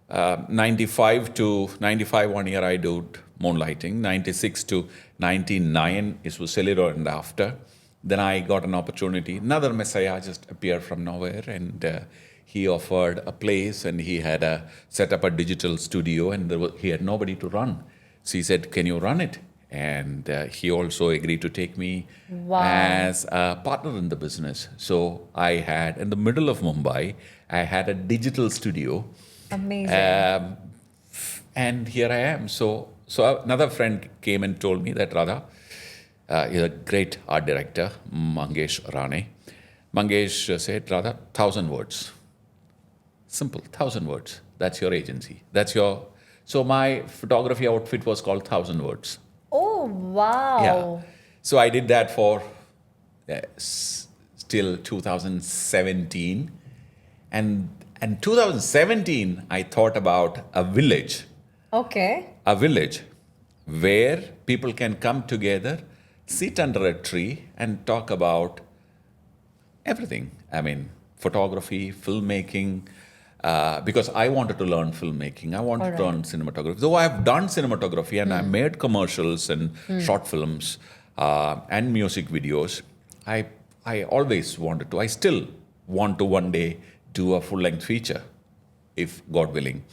95 to 95, 1 year I did moonlighting. 96 to 99 is with Celluloid and After. Then I got an opportunity. Another messiah just appeared from nowhere, and he offered a place, and he had set up a digital studio, and he had nobody to run. So he said, "Can you run it?" And he also agreed to take me as a partner in the business. So I had, in the middle of Mumbai, I had a digital studio. Amazing. And here I am. So another friend came and told me that Radha, he's a great art director, Mangesh Rane. Mangesh said, "Radha, 1,000 words. Simple, 1,000 words. That's your agency. That's your..." So my photography outfit was called 1,000 words. Oh, wow. Yeah. So I did that for till 2017. And 2017, I thought about a village. Okay. A village where people can come together, sit under a tree and talk about everything. I mean, photography, filmmaking, because I wanted to learn filmmaking. I wanted to learn cinematography. Though I've done cinematography and I made commercials and short films and music videos, I always wanted to. I still want to one day do a full-length feature, if God willing.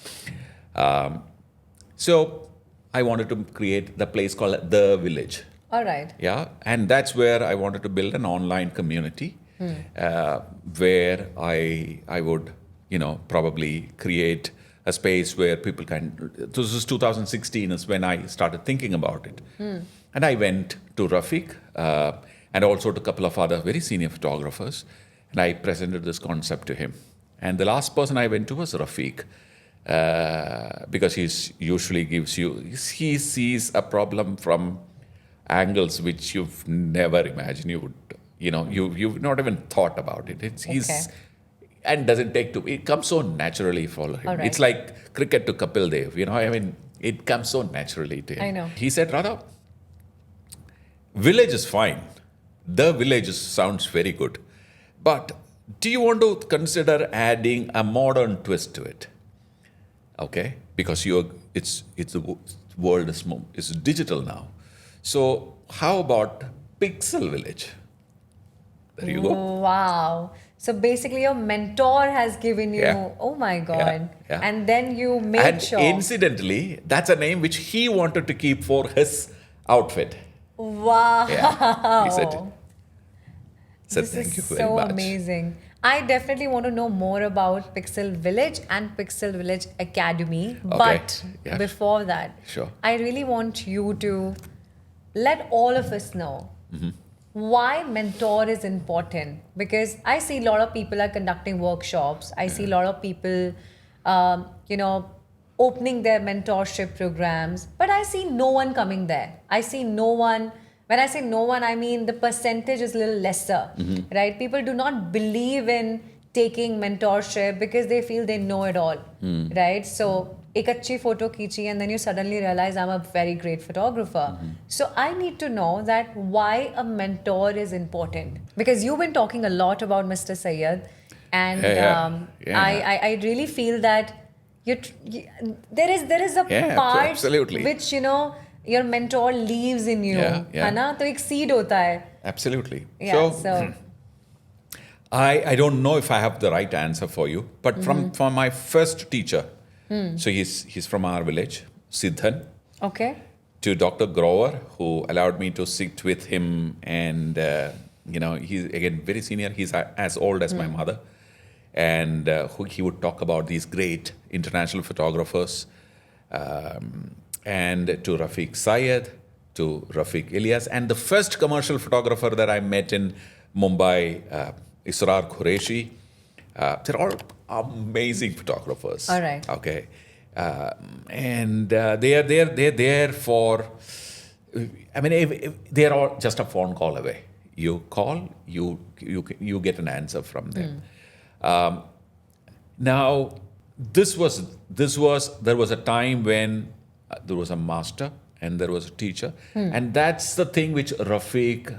So I wanted to create the place called The Village. All right. Yeah, and that's where I wanted to build an online community where I would, probably create a space where people can. This is 2016 is when I started thinking about it. And I went to Rafiq and also to a couple of other very senior photographers, and I presented this concept to him. And the last person I went to was Rafiq, because he usually he sees a problem from angles which you've never imagined you would, you've not even thought about it. And doesn't take to, it comes so naturally for him. Right. It's like cricket to Kapil Dev, it comes so naturally to him. I know. He said, "Radha, village is fine. The village sounds very good. But do you want to consider adding a modern twist to it?" Okay? Because the world is digital now. So how about Pixel Village? There you go. Wow. So basically your mentor has given you, oh my God. Yeah. And then you made And sure. incidentally, that's a name which he wanted to keep for his outfit. Wow. Yeah. He said This thank is you very so much. amazing. I definitely want to know more about Pixel Village and Pixel Village Academy. But Yeah. before that, Sure. I really want you to let all of us know why mentor is important. Because I see a lot of people are conducting workshops. I see a lot of people, opening their mentorship programs. But I see no one coming there. I see no one. When I say no one, I mean the percentage is a little lesser, right? People do not believe in taking mentorship because they feel they know it all, right? So, ek achhi photo khichi and then you suddenly realize I'm a very great photographer. So, I need to know that why a mentor is important. Because you've been talking a lot about Mr. Syed, and I really feel that there is a part absolutely. which, your mentor leaves in you, Yeah. है ना? तो एक seed होता है. Absolutely. Yeah, so I don't know if I have the right answer for you, but from my first teacher, so he's from our village, Siddhan, okay. to Dr. Grover, who allowed me to sit with him, and he's again very senior. He's as old as my mother, and he would talk about these great international photographers, and to Rafiq Syed, to Rafiq Ilyas, and the first commercial photographer that I met in Mumbai, Israr Qureshi. They're all amazing photographers. All right. Okay. And they're there for, I mean, if they're all just a phone call away. You call, you get an answer from them. Now, there was a time when there was a master and there was a teacher, and that's the thing which Rafiq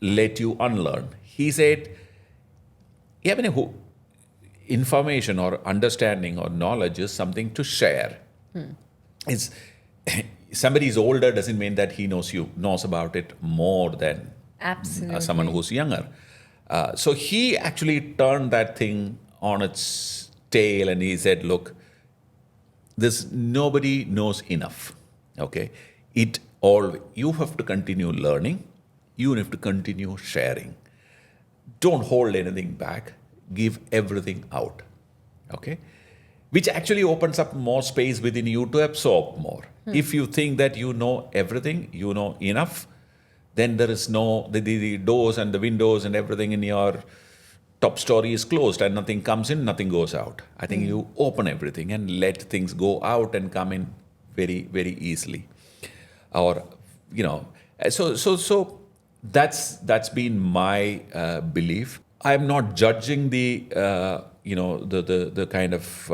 let you unlearn. He said, yeah, I mean, information or understanding or knowledge is something to share. It's somebody is older doesn't mean that he knows about it more than Absolutely. someone who's younger. So he actually turned that thing on its tail and he said, look, nobody knows enough. Okay, you have to continue learning. You have to continue sharing. Don't hold anything back. Give everything out. Okay, which actually opens up more space within you to absorb more. If you think that you know everything, you know enough, then there is no the doors and the windows and everything in your top story is closed and nothing comes in, nothing goes out. I think you open everything and let things go out and come in very, very easily. Or, so that's been my belief. I'm not judging the kind of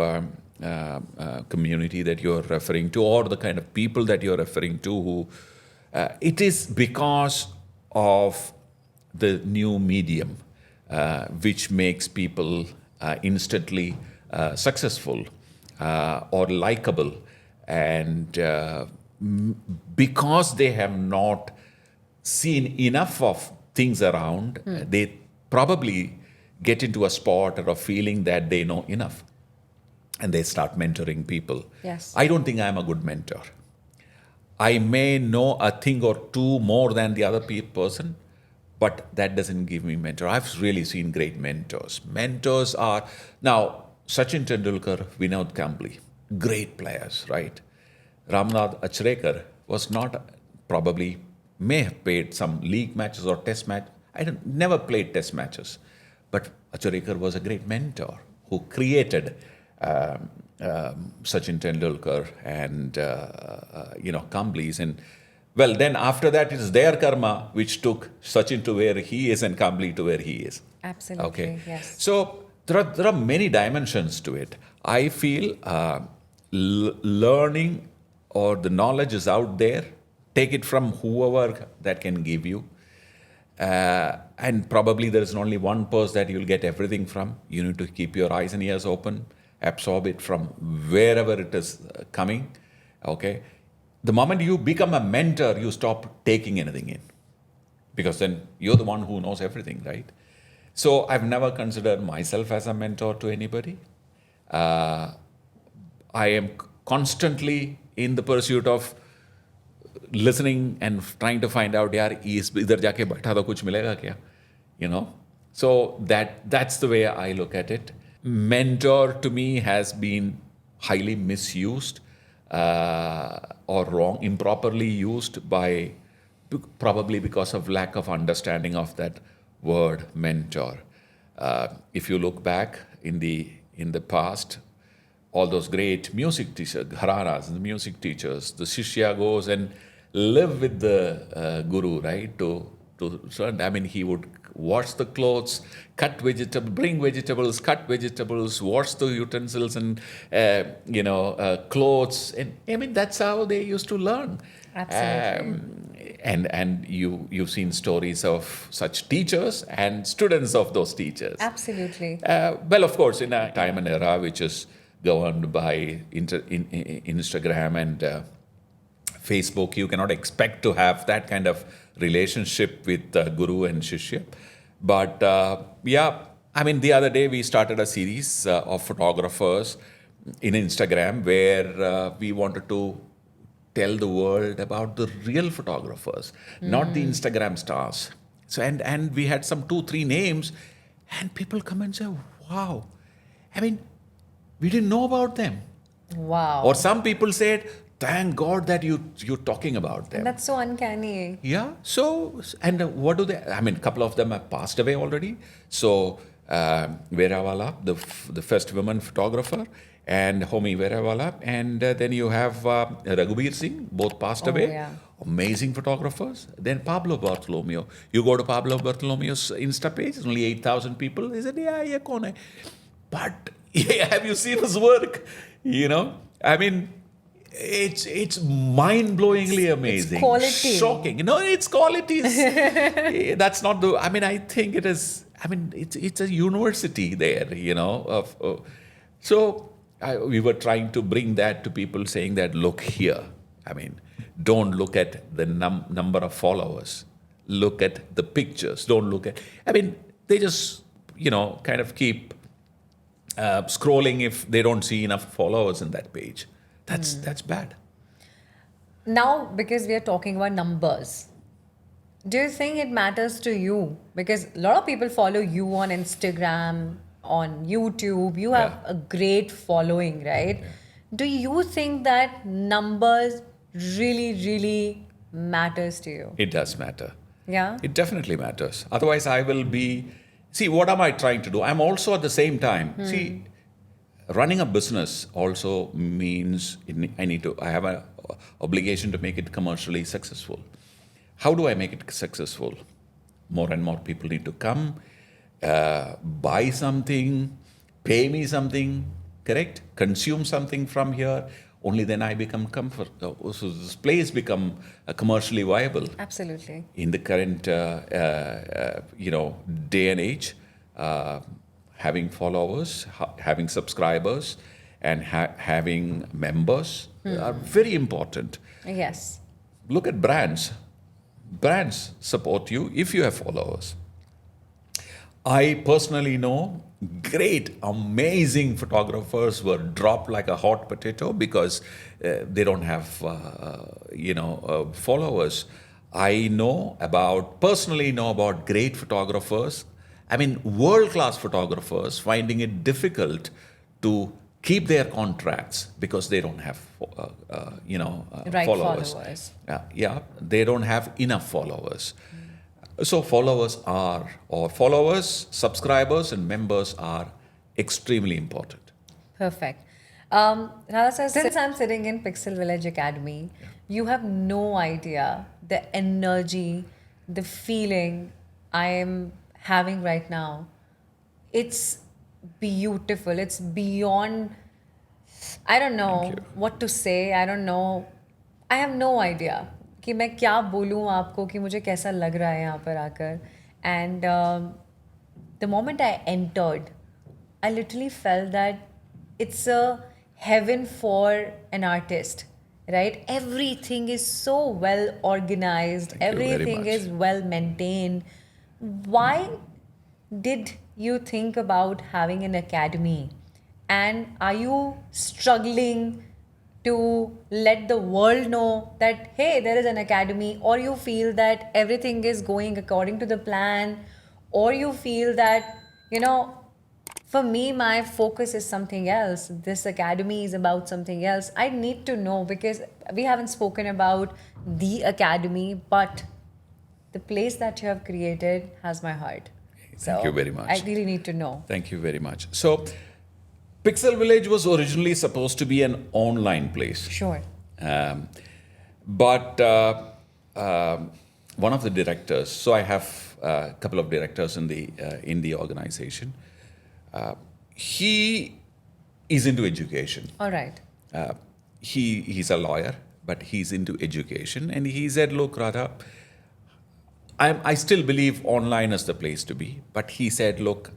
community that you're referring to or the kind of people that you're referring to who it is because of the new medium which makes people instantly successful or likable, and because they have not seen enough of things around, they probably get into a spot or a feeling that they know enough and they start mentoring people. Yes. I don't think I'm a good mentor. I may know a thing or two more than the other person, but that doesn't give me mentor. I've really seen great mentors. Mentors are, now, Sachin Tendulkar, Vinod Kambli, great players, right? Ramnath Achrekar was not, probably may have played some league matches or test match. Never played test matches. But Achrekar was a great mentor who created Sachin Tendulkar and, Kamblis. And, well, then after that, it is their karma which took Sachin to where he is and Kambli to where he is. Absolutely, Okay. yes. So there are many dimensions to it. I feel learning or the knowledge is out there. Take it from whoever that can give you. And probably there is only one person that you'll get everything from. You need to keep your eyes and ears open, absorb it from wherever it is coming. Okay. The moment you become a mentor, you stop taking anything in, because then you're the one who knows everything, right? So I've never considered myself as a mentor to anybody. I am constantly in the pursuit of listening and trying to find out, yaar, idhar jaake baitha to kuch milega kya? So that's the way I look at it. Mentor to me has been highly misused or wrong, improperly used probably because of lack of understanding of that word mentor. If you look back in the past, all those great music teachers, gharanas, the music teachers, the shishya goes and live with the guru, right? I mean, he would wash the clothes, bring vegetables, cut vegetables, wash the utensils and clothes. And I mean, that's how they used to learn. Absolutely. And you've seen stories of such teachers and students of those teachers. Absolutely. Well, of course, in a time and era which is governed by Instagram and Facebook. You cannot expect to have that kind of relationship with Guru and Shishya. But I mean, the other day we started a series of photographers in Instagram where we wanted to tell the world about the real photographers, not the Instagram stars. So and we had some 2-3 names, and people come and say, "Wow, I mean, we didn't know about them." Wow. Or some people said, "Thank God that you're talking about them." And that's so uncanny. Yeah. So, and what do they? I mean, a couple of them have passed away already. So, Veerawala, the first woman photographer, and Homi Veerawala, and then you have Raghubir Singh, both passed away. Yeah. Amazing photographers. Then Pablo Bartolomeo. You go to Pablo Bartolomeo's Insta page, it's only 8,000 people. He said, "Yeah, kone hai?" But have you seen his work? I mean, it's mind-blowingly amazing. It's quality. Shocking. It's qualities. That's not the. I mean, I think it is. I mean, it's a university there. So we were trying to bring that to people, saying that, look here. I mean, don't look at the number of followers. Look at the pictures. Don't look at. I mean, they just kind of keep scrolling if they don't see enough followers in that page. That's bad. Now, because we are talking about numbers, do you think it matters to you? Because a lot of people follow you on Instagram, on YouTube. You have a great following, right? Yeah. Do you think that numbers really, really matters to you? It does matter. Yeah? It definitely matters. Otherwise, I will be... See, what am I trying to do? I'm also at the same time... See, running a business also means I have an obligation to make it commercially successful. How do I make it successful? More and more people need to come, buy something, pay me something, correct? Consume something from here. Only then I become so this place become commercially viable. Absolutely. In the current, day and age, having followers, having subscribers, and having members are very important. Yes. Look at brands. Brands support you if you have followers. I personally know great, amazing photographers were dropped like a hot potato because they don't have, followers. I personally know about great photographers. I mean, world-class photographers finding it difficult to keep their contracts because they don't have, right followers. They don't have enough followers. So followers, subscribers, and members are extremely important. Perfect. Radha says, since I'm sitting in Pixel Village Academy, you have no idea the energy, the feeling I am having right now. It's beautiful. It's beyond, I don't know what to say. I don't know. I have no idea कि मैं क्या बोलूँ आपको कि मुझे कैसा लग रहा है यहाँ पर आकर. And the moment I entered, I literally felt that it's a heaven for an artist, right? Everything is so well organized. Everything is well maintained. Why did you think about having an academy? And are you struggling to let the world know that, hey, there is an academy, or you feel that everything is going according to the plan, or you feel that, for me, my focus is something else. This academy is about something else. I need to know, because we haven't spoken about the academy, but the place that you have created has my heart. Thank you very much. I really need to know. Thank you very much. So, Pixel Village was originally supposed to be an online place. Sure. But one of the directors, so I have a couple of directors in the organization. He is into education. All right. He's a lawyer, but he's into education. And he said, look, Radha, I still believe online is the place to be. But he said, look,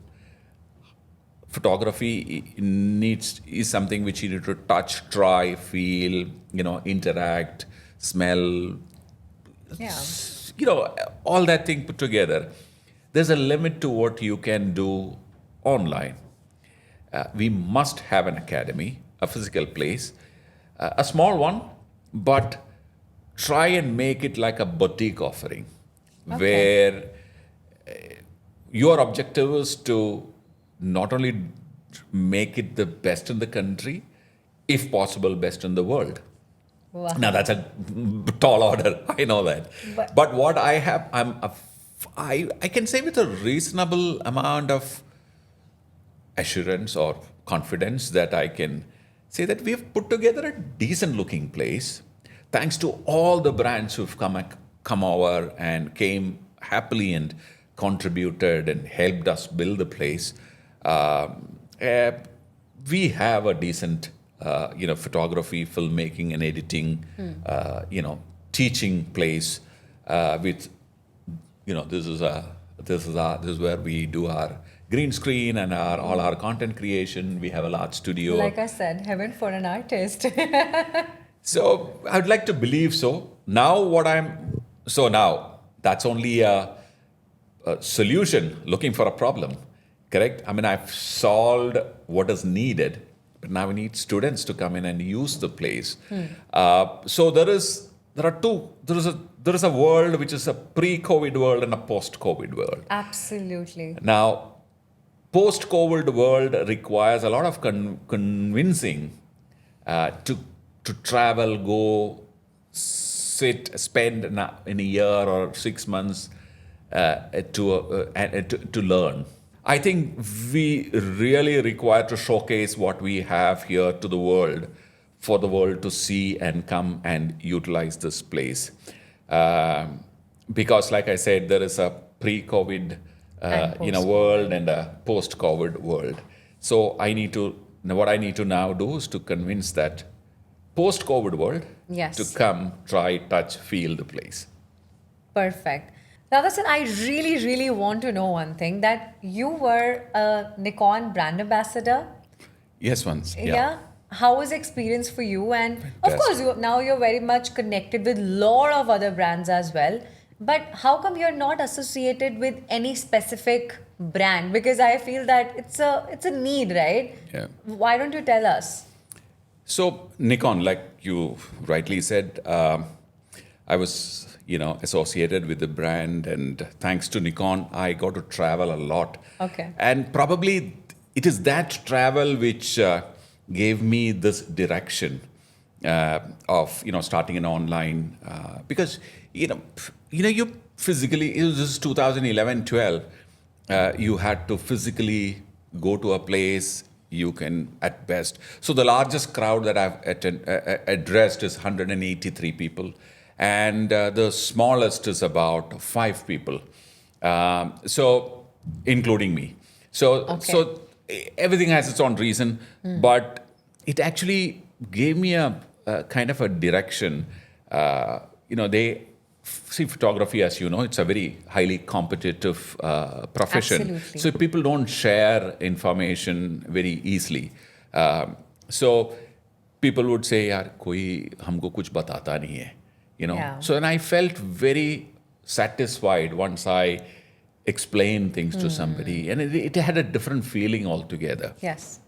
photography is something which you need to touch, try, feel, interact, smell, Yeah. all that thing put together. There's a limit to what you can do online. We must have an academy, a physical place, a small one, but try and make it like a boutique offering, where your objective is to not only make it the best in the country, if possible, best in the world. Wow. Now that's a tall order, I know that. But what I have, I can say with a reasonable amount of assurance or confidence that I can say that we've put together a decent looking place, thanks to all the brands who've come over and came happily and contributed and helped us build the place. We have a decent, photography, filmmaking, and editing, teaching place with, this is where we do our green screen and all our content creation. We have a large studio. Like I said, heaven for an artist. So I would like to believe so. Now now that's only a solution looking for a problem, correct? I mean, I've solved what is needed, but now we need students to come in and use the place. So there is a world which is a pre-COVID world and a post-COVID world. Absolutely. Now, post-COVID world requires a lot of convincing to travel, go, spend in a year or 6 months to learn. I think we really require to showcase what we have here to the world, for the world to see and come and utilize this place. Because, like I said, there is a pre-COVID world and a post-COVID world. So what I need to now do is to convince that post-COVID world Yes. to come, try, touch, feel the place. Perfect. Radha sir, I really, really want to know one thing, that you were a Nikkon brand ambassador. Yes, once. Yeah. How was the experience for you? And of Fantastic. course, now you're very much connected with a lot of other brands as well. But how come you're not associated with any specific brand? Because I feel that it's a need, right? Yeah. Why don't you tell us? So Nikkon, like you rightly said, I was, associated with the brand, and thanks to Nikkon, I got to travel a lot. Okay. And probably it is that travel which gave me this direction of, starting an online, because, you physically, it was just 2011-12, you had to physically go to a place. You can, at best. So the largest crowd that I've addressed is 183 people. And the smallest is about 5 people. So, including me. So everything has its own reason. But it actually gave me a kind of a direction. Photography, as you know, it's a very highly competitive profession. Absolutely. So people don't share information very easily. So people would say, "Yaar, koi humko kuch batata nahi hai," Yeah. So then I felt very satisfied once I explained things to somebody, and it had a different feeling altogether. Yes.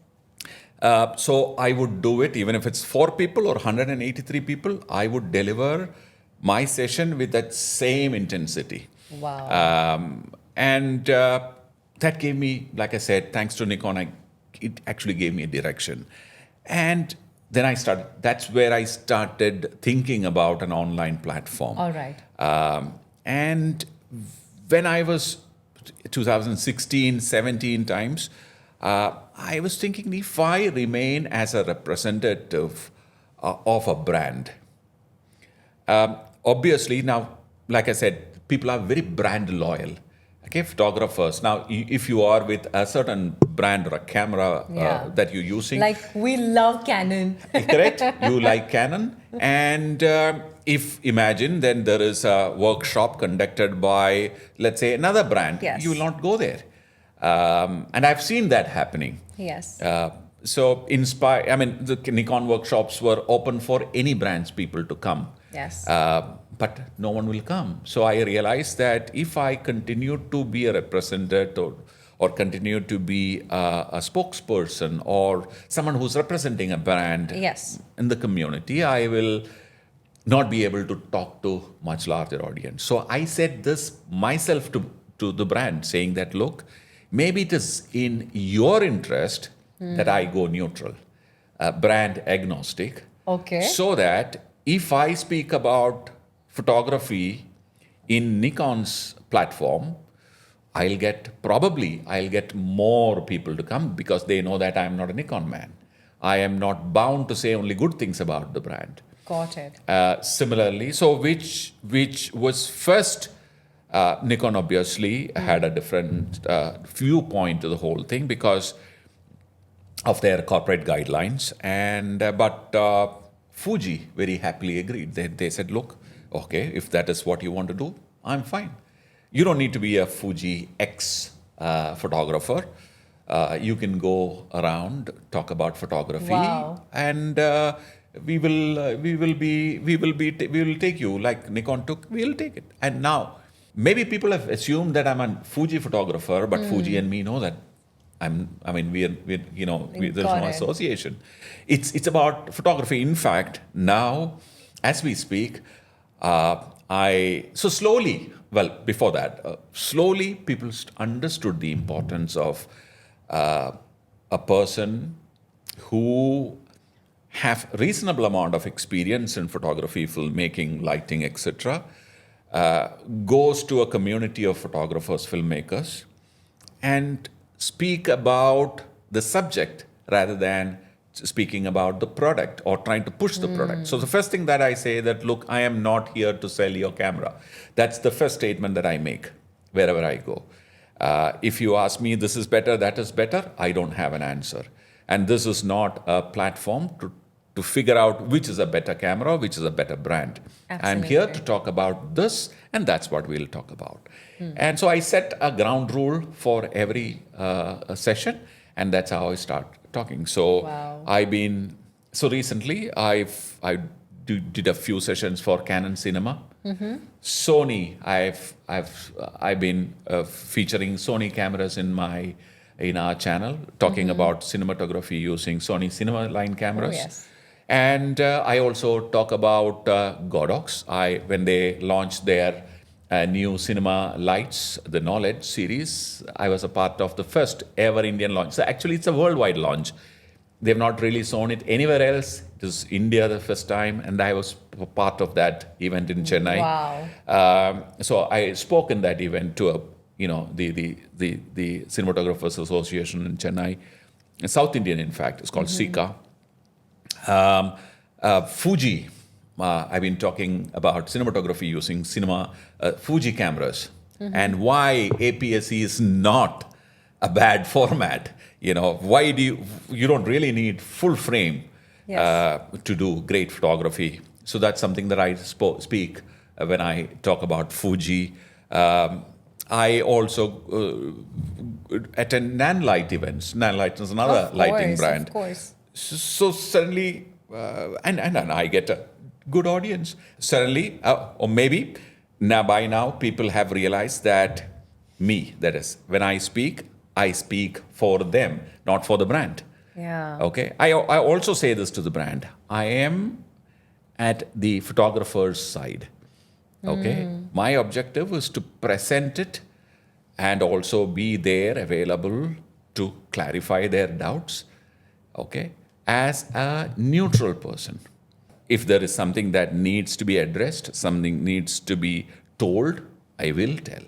So I would do it, even if it's 4 people or 183 people, I would deliver my session with that same intensity. Wow. And that gave me, like I said, thanks to Nikkon, it actually gave me a direction. And then that's where I started thinking about an online platform. All right. And when I was 2016, 17 times, I was thinking, if I remain as a representative of a brand, obviously now, like I said, people are very brand loyal. Okay, photographers. Now, if you are with a certain brand or a camera that you're using, Like, we love Canon. correct? You like Canon, and if imagine then there is a workshop conducted by, let's say, another brand, Yes. you will not go there. And I've seen that happening. Yes. So the Nikon workshops were open for any brands people to come. Yes. But no one will come. So I realized that if I continue to be a representative or continue to be a spokesperson or someone who's representing a brand Yes. in the community, I will not be able to talk to much larger audience. So I said this myself to the brand, saying that, look, maybe it is in your interest that I go neutral, brand agnostic, Okay. so that if I speak about photography in Nikon's platform, I'll get more people to come because they know that I'm not a Nikon man. I am not bound to say only good things about the brand. Got it. Similarly, so which was first, Nikon obviously had a different viewpoint to the whole thing because of their corporate guidelines, and but Fuji very happily agreed. They said, look, okay, if that is what you want to do, I'm fine. You don't need to be a Fuji X photographer. You can go around, talk about photography, Wow. and we will take you like Nikon took. We'll take it. And now maybe people have assumed that I'm a Fuji photographer, but Fuji and me know that we're there's Got no it. association. It's about photography. In fact, now as we speak, before that, slowly people understood the importance of a person who have reasonable amount of experience in photography, filmmaking, lighting, etc., goes to a community of photographers, filmmakers, and speak about the subject rather than speaking about the product or trying to push the product. So the first thing that I say that, look, I am not here to sell your camera. That's the first statement that I make wherever I go. If you ask me, this is better, that is better, I don't have an answer. And this is not a platform to figure out which is a better camera, which is a better brand. I'm here to talk about this, and that's what we'll talk about. And so I set a ground rule for every session, and that's how I start talking. So recently I did a few sessions for Canon Cinema. Sony, I've been featuring Sony cameras in our channel, talking about cinematography using Sony Cinema line cameras. Oh, yes. And I also talk about Godox. When they launched their new cinema lights, the Knowledge series, I was a part of the first ever Indian launch. So actually, it's a worldwide launch. They've not really shown it anywhere else. It was India the first time, and I was part of that event in Chennai. Wow. So I spoke in that event to the Cinematographers Association in Chennai, South Indian, in fact. It's called SICA. Fuji. I've been talking about cinematography using Fuji cameras and why APS-C is not a bad format. Why you don't really need full frame to do great photography. So that's something that I speak when I talk about Fuji. I also attend Nanlite events. Nanlite is another lighting brand. Of course. So suddenly, and I get a good audience. Suddenly, or maybe by now, people have realized that when I speak for them, not for the brand. Yeah. Okay. I also say this to the brand. I am at the photographer's side. Okay. My objective is to present it and also be there available to clarify their doubts. Okay. As a neutral person. If there is something that needs to be addressed, something needs to be told, I will tell.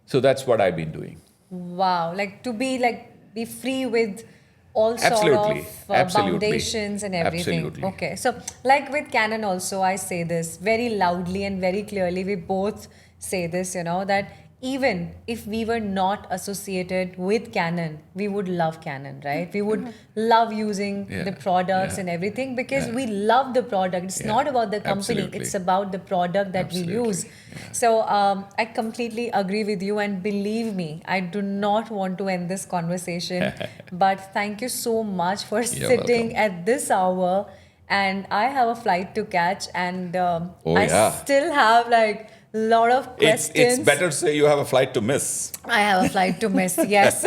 So that's what I've been doing. Wow. To be free with all Absolutely. sort of foundations and everything. Absolutely. Okay. So with Canon also, I say this very loudly and very clearly. We both say this, that even if we were not associated with Canon, we would love Canon, right? We would love using the products and everything because we love the product. It's not about the company. Absolutely. It's about the product that we use. So I completely agree with you, and believe me, I do not want to end this conversation. But thank you so much for sitting welcome. at this hour and I have a flight to catch, and Oh, I yeah. still have like a lot of questions. It's better to say you have a flight to miss. I have a flight to miss, yes.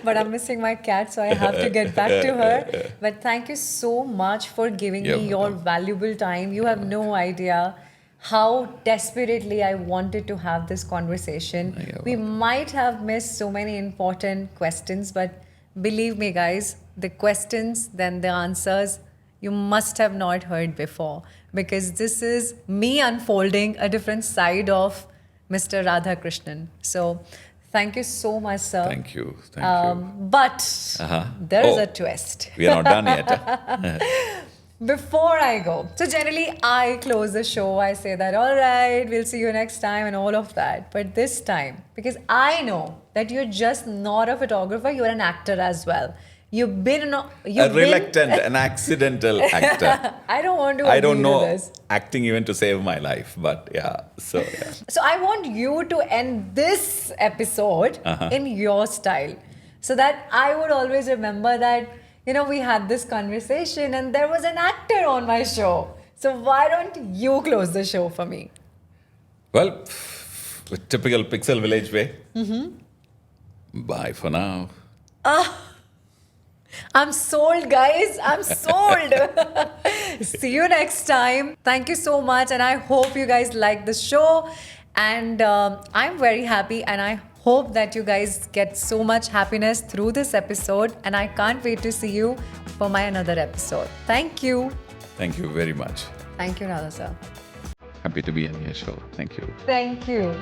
But I'm missing my cat, so I have to get back to her. But thank you so much for giving You're me your welcome. valuable time. You have no idea how desperately I wanted to have this conversation. You're We might have missed so many important questions, but believe me, guys, the questions, then the answers, you must have not heard before, because this is me unfolding a different side of Mr. Radha Krishnan. So thank you so much, sir. Thank you. Thank you. But there is Oh. a twist. We are not done yet. Before I go, so generally I close the show, I say that, all right, we'll see you next time and all of that. But this time, because I know that you're just not a photographer, you're an actor as well. You've been, A reluctant, an accidental actor. I don't want to I don't agree know to this. acting even to save my life, but yeah. So yeah. So I want you to end this episode in your style, so that I would always remember that, we had this conversation and there was an actor on my show. So why don't you close the show for me? Well, typical Pixel Village way. Bye for now. I'm sold, guys. I'm sold. See you next time. Thank you so much. And I hope you guys like the show. And I'm very happy. And I hope that you guys get so much happiness through this episode. And I can't wait to see you for my another episode. Thank you. Thank you very much. Thank you, Radha sir. Happy to be on your show. Thank you. Thank you.